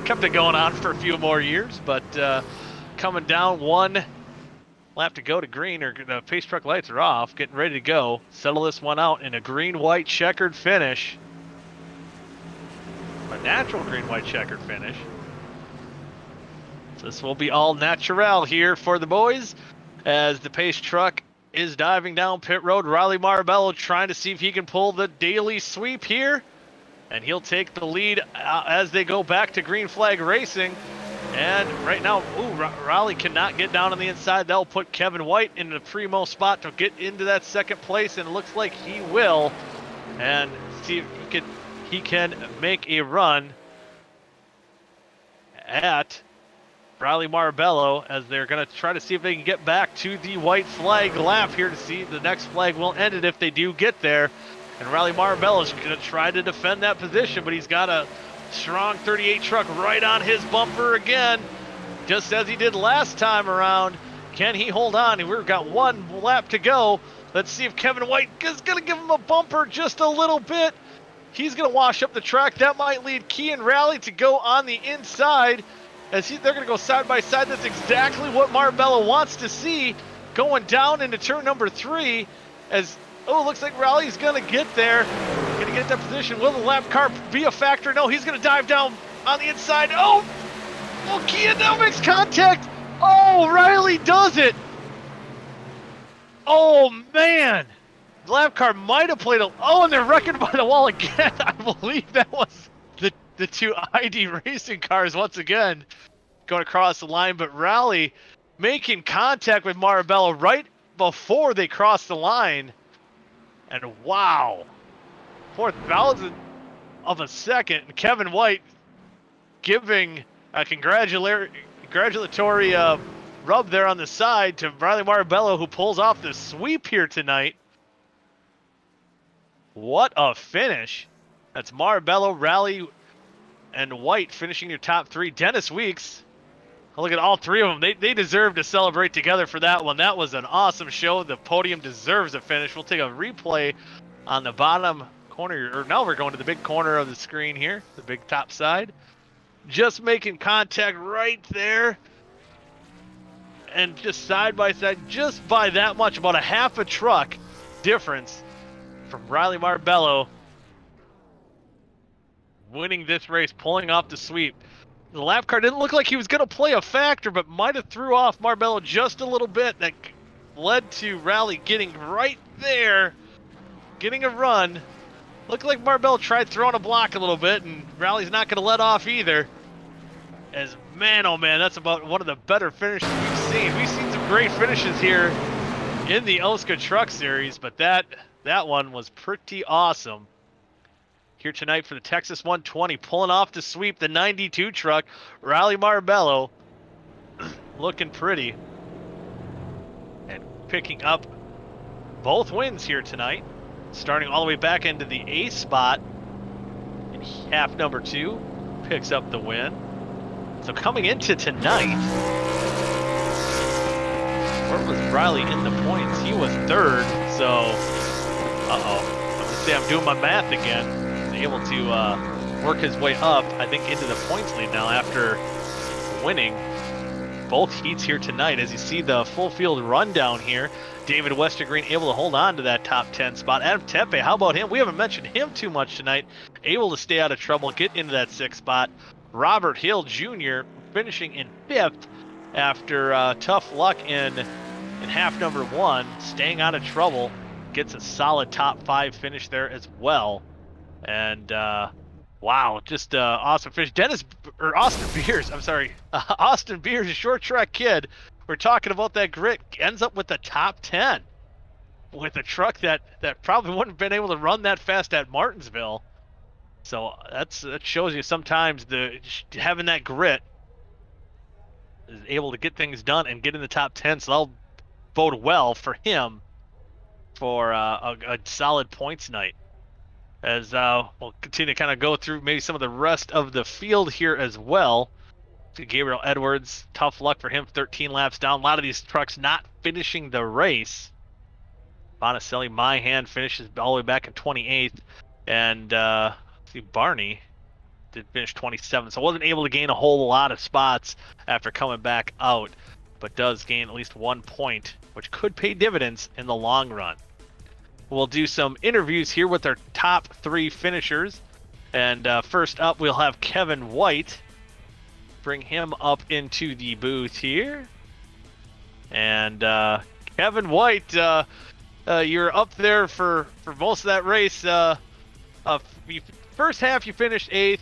kept it going on for a few more years. But coming down one lap to go to green, or the pace truck lights are off, getting ready to go. Settle this one out in a green-white checkered finish. A natural green-white checkered finish. So this will be all natural here for the boys as the pace truck is diving down pit road. Riley Marabello trying to see if he can pull the daily sweep here. And he'll take the lead as they go back to green flag racing. And right now, Riley cannot get down on the inside. That'll put Kevin White in the primo spot to get into that second place. And it looks like he will. And see if he can make a run at Riley Marabello as they're going to try to see if they can get back to the white flag lap here to see the next flag will end it if they do get there. And Riley Marabello is going to try to defend that position, but he's got a strong 38 truck right on his bumper again, just as he did last time around. Can he hold on? We've got one lap to go. Let's see if Kevin White is going to give him a bumper just a little bit. He's going to wash up the track. That might lead Key and Rally to go on the inside. They're going to go side by side. That's exactly what Marabello wants to see going down into turn number 3. It looks like Rally's going to get there. Going to get that position. Will the lap car be a factor? No, he's going to dive down on the inside. Kia now makes contact. Oh, Riley does it. Oh, man. The lap car might have played and they're wrecking by the wall again. I believe that was the two ID racing cars once again going across the line, but Rally making contact with Marabello right before they cross the line. And wow, 4,000 of a second. Kevin White giving a congratulatory rub there on the side to Riley Marabello, who pulls off the sweep here tonight. What a finish. That's Marabello, Rally, and White finishing your top 3. Dennis Weeks, look at all 3 of them. They deserve to celebrate together for that one. That was an awesome show. The podium deserves a finish. We'll take a replay on the bottom corner. Or now we're going to the big corner of the screen here, the big top side. Just making contact right there. And just side by side, just by that much, about a half a truck difference from Riley Marabello winning this race, pulling off the sweep. The lap car didn't look like he was going to play a factor, but might have threw off Marabello just a little bit. That led to Rally getting right there, getting a run. Looked like Marabello tried throwing a block a little bit, and Rally's not going to let off either. As man, oh man, that's about one of the better finishes we've seen. We've seen some great finishes here in the OSCA Truck Series, but that one was pretty awesome. Here tonight for the Texas 120, pulling off to sweep the 92 truck, Riley Marabello, looking pretty, and picking up both wins here tonight, starting all the way back into the A spot in half number 2, picks up the win. So coming into tonight, where was Riley in the points? He was 3rd, so, I'm going to say I'm doing my math again. Able to work his way up, I think, into the points lead now after winning both heats here tonight. As you see the full field rundown here, David Westergreen able to hold on to that top 10 spot. Adam Tempe, how about him? We haven't mentioned him too much tonight. Able to stay out of trouble, get into that 6th spot. Robert Hill Jr. finishing in 5th. after tough luck in half number one, staying out of trouble, gets a solid top 5 finish there as well. And wow, just awesome finish. Austin Beers, I'm sorry, Austin Beers, a short track kid. We're talking about that grit, ends up with the top 10 with a truck that probably wouldn't have been able to run that fast at Martinsville. So that shows you sometimes having that grit is able to get things done and get in the top 10. So that'll bode well for him for a solid points night. As we'll continue to kind of go through maybe some of the rest of the field here as well. Gabriel Edwards, tough luck for him, 13 laps down. A lot of these trucks not finishing the race. Bonicelli, Myhan finishes all the way back in 28th. And see, Barney did finish 27th, so wasn't able to gain a whole lot of spots after coming back out, but does gain at least 1 point, which could pay dividends in the long run. We'll do some interviews here with our top 3 finishers. And first up, we'll have Kevin White. Bring him up into the booth here. And Kevin White, you're up there for most of that race. First half, you finished 8th.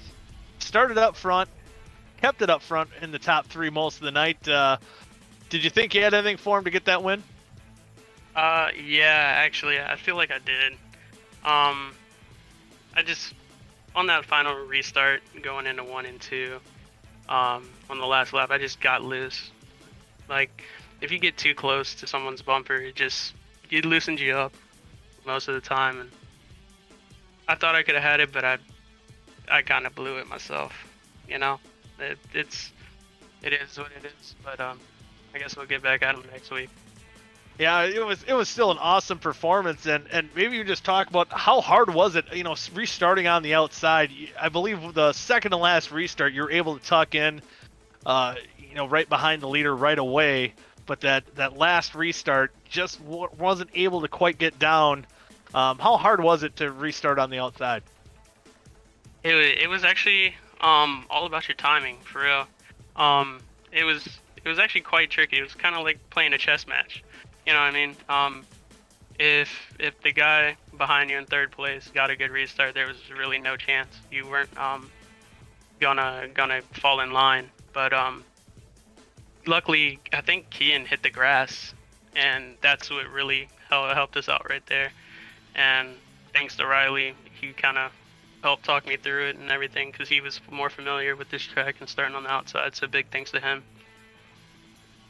Started up front. Kept it up front in the top 3 most of the night. Did you think you had anything for him to get that win? Yeah, actually, I feel like I did. I just, on that final restart, going into 1 and 2, on the last lap, I just got loose. Like, if you get too close to someone's bumper, it loosens you up most of the time. And I thought I could have had it, but I kind of blew it myself. You know, it is what it is. But I guess we'll get back at them next week. Yeah, it was still an awesome performance, and maybe you just talk about how hard was it, restarting on the outside. I believe the second to last restart, you were able to tuck in, right behind the leader right away, but that last restart just wasn't able to quite get down. How hard was it to restart on the outside? It was actually all about your timing, for real. It was actually quite tricky. It was kind of like playing a chess match. You know what I mean? If the guy behind you in third place got a good restart, there was really no chance you weren't gonna fall in line. But luckily, I think Kian hit the grass, and that's what really helped us out right there. And thanks to Riley, he kind of helped talk me through it and everything, because he was more familiar with this track and starting on the outside. So big thanks to him.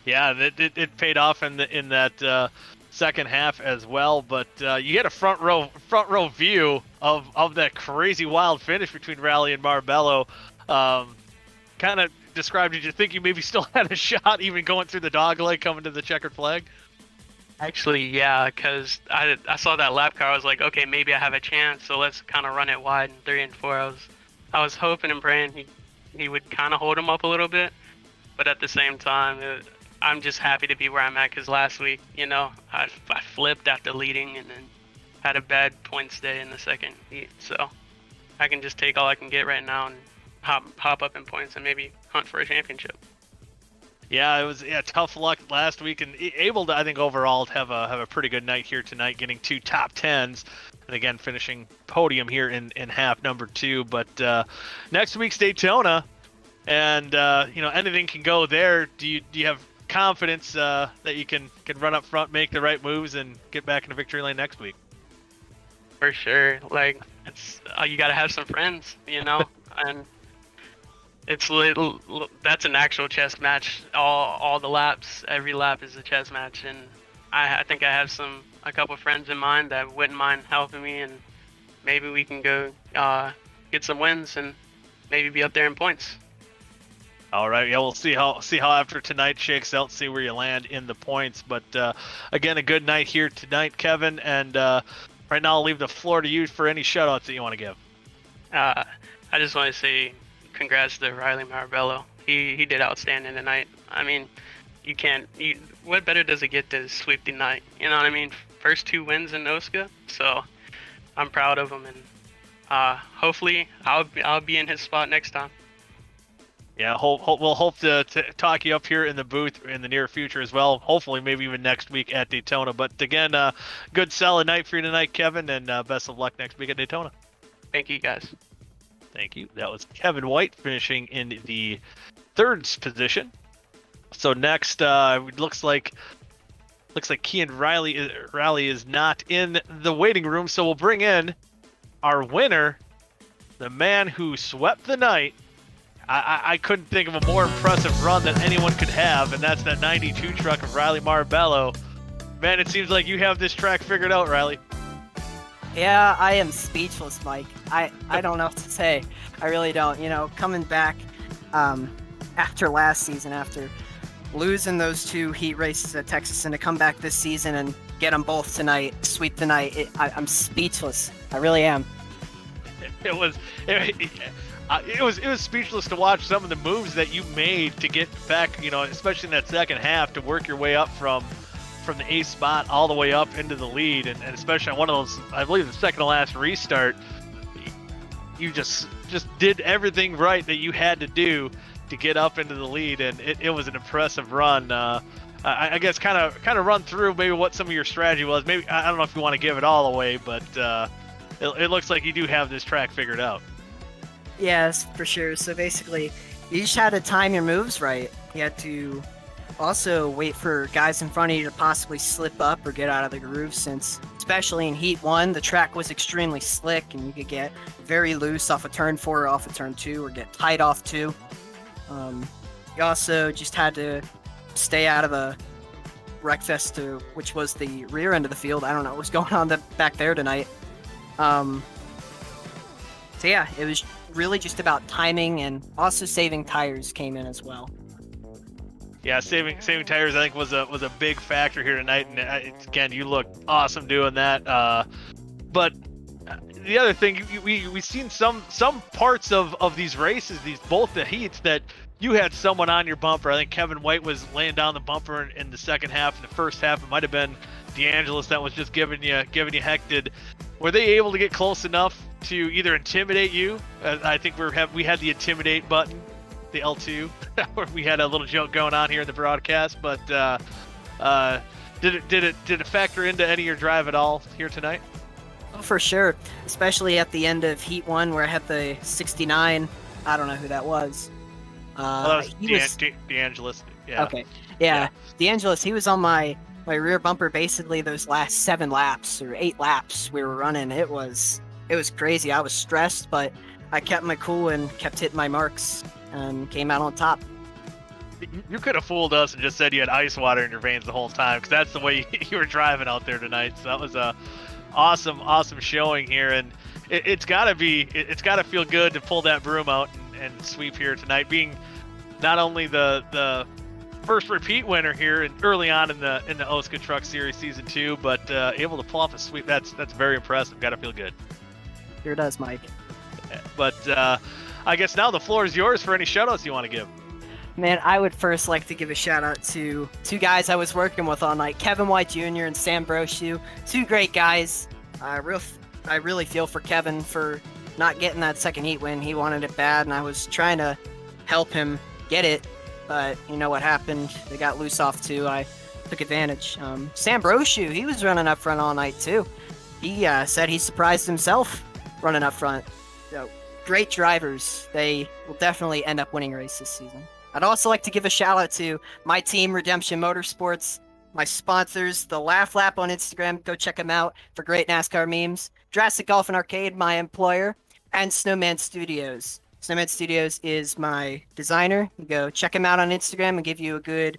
Yeah, it paid off in that second half as well. But you get a front row view of that crazy wild finish between Raleigh and Marbello. Kind of described. Did you think you maybe still had a shot, even going through the dogleg coming to the checkered flag? Actually, yeah, because I saw that lap car. I was like, okay, maybe I have a chance. So let's kind of run it wide in 3 and 4. I was hoping and praying he would kind of hold him up a little bit, but at the same time, I'm just happy to be where I'm at, because last week, I flipped after leading and then had a bad points day in the second heat. So I can just take all I can get right now and hop up in points and maybe hunt for a championship. Yeah, it was tough luck last week, and able to, I think, overall have a pretty good night here tonight, getting 2 top 10s, and again finishing podium here in half number 2. But next week's Daytona, and anything can go there. Do you have confidence that you can run up front, make the right moves, and get back into victory lane next week? For sure. Like, it's you gotta have some friends, and that's an actual chess match. All the laps, every lap is a chess match, and I think I have a couple friends in mind that wouldn't mind helping me, and maybe we can go get some wins and maybe be up there in points. All right, yeah, we'll see how after tonight shakes out, see where you land in the points. But again, a good night here tonight, Kevin. And right now, I'll leave the floor to you for any shout-outs that you want to give. I just want to say congrats to Riley Marbello. He did outstanding tonight. I mean, what better does it get to sweep the night? You know what I mean? First 2 wins in OSCA, so I'm proud of him, and hopefully I'll be in his spot next time. Yeah, we'll hope to talk you up here in the booth in the near future as well. Hopefully, maybe even next week at Daytona. But again, good solid night for you tonight, Kevin, and best of luck next week at Daytona. Thank you, guys. Thank you. That was Kevin White finishing in the third position. So next, looks like Kean Riley is not in the waiting room. So we'll bring in our winner, the man who swept the night. I couldn't think of a more impressive run that anyone could have, and that's that 92 truck of Riley Marbello. Man, it seems like you have this track figured out, Riley. Yeah, I am speechless, Mike. I don't know what to say. I really don't. You know, coming back after last season, after losing those 2 heat races at Texas, and to come back this season and get them both tonight, sweep the night, I'm speechless. I really am. It was speechless to watch some of the moves that you made to get back, you know, especially in that second half, to work your way up from the 8th spot all the way up into the lead, and especially on one of those, I believe the second to last restart, you just did everything right that you had to do to get up into the lead, and it was an impressive run. I guess kind of run through maybe what some of your strategy was. Maybe I don't know if you want to give it all away, but it looks like you do have this track figured out. Yes, for sure. So basically, you just had to time your moves right. You had to also wait for guys in front of you to possibly slip up or get out of the groove, since especially in Heat 1, the track was extremely slick and you could get very loose off of turn 4 or off of turn 2, or get tight off 2. You also just had to stay out of the wreckfest, which was the rear end of the field. I don't know what was going on back there tonight. So yeah, it was really just about timing, and also saving tires came in as well. Yeah, saving tires I think was a big factor here tonight, and again, you looked awesome doing that. But the other thing, we've seen some parts of these races, both the heats, that you had someone on your bumper. I think Kevin White was laying down the bumper in the second half. In the first half, it might have been DeAngelis that was just giving you heck. Were they able to get close enough to either intimidate you? I think we had the intimidate button, the L2, where we had a little joke going on here in the broadcast. But did it factor into any of your drive at all here tonight? Oh, for sure, especially at the end of Heat 1 where I had the 69. I don't know who that was. That was DeAngelis. Yeah. Okay. Yeah. DeAngelis, he was on my rear bumper basically those last 7 laps or 8 laps we were running. It was crazy. I was stressed, but I kept my cool and kept hitting my marks and came out on top. You could have fooled us and just said you had ice water in your veins the whole time, because that's the way you were driving out there tonight. So that was a awesome showing here, and it's gotta feel good to pull that broom out and sweep here tonight, being not only the first repeat winner here and early on in the OSCA Truck Series Season 2, but able to pull off a sweep. That's very impressive. Gotta feel good. Sure does, Mike. But I guess now the floor is yours for any shoutouts you want to give. Man, I would first like to give a shout out to 2 guys I was working with all night, Kevin White Jr. and Sam Brochu. 2 great guys. I really feel for Kevin for not getting that second heat win. He wanted it bad, and I was trying to help him get it, but you know what happened? They got loose off 2. I took advantage. Sam Brochu, he was running up front all night too. He said he surprised himself running up front. So, great drivers. They will definitely end up winning races this season. I'd also like to give a shout out to my team, Redemption Motorsports, my sponsors, the Laugh Lap on Instagram. Go check them out for great NASCAR memes. Jurassic Golf and Arcade, my employer, and Snowman Studios. Snowman Studios is my designer. You go check him out on Instagram and give you a good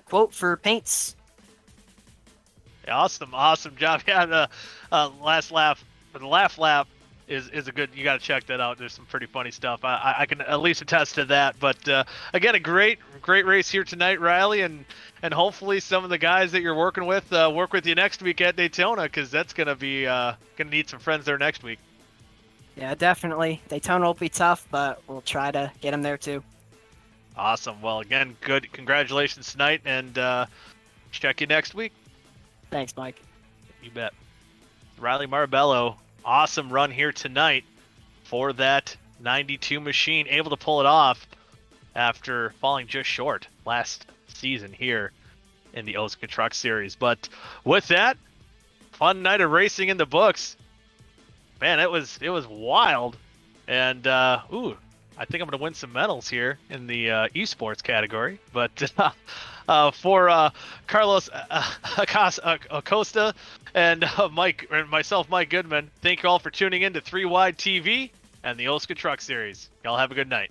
quote for paints. Awesome job. Yeah, the Laugh Lap is a good, you got to check that out. There's some pretty funny stuff. I can at least attest to that. But again, a great race here tonight, Riley, and hopefully some of the guys that you're working with work with you next week at Daytona, because that's gonna need some friends there next week. Yeah, definitely. Daytona will be tough, but we'll try to get them there too. Awesome. Well, again, good. Congratulations tonight, and check you next week. Thanks, Mike. You bet. Riley Marbello. Awesome run here tonight for that 92 machine, able to pull it off. after falling just short last season here in the OSCA Truck Series. But with that, fun night of racing in the books. Man, it was wild. And ooh, I think I'm gonna win some medals here in the esports category. But for Carlos Acosta and Mike and myself, Mike Goodman, thank you all for tuning in to 3 Wide TV and the OSCA Truck Series. Y'all have a good night.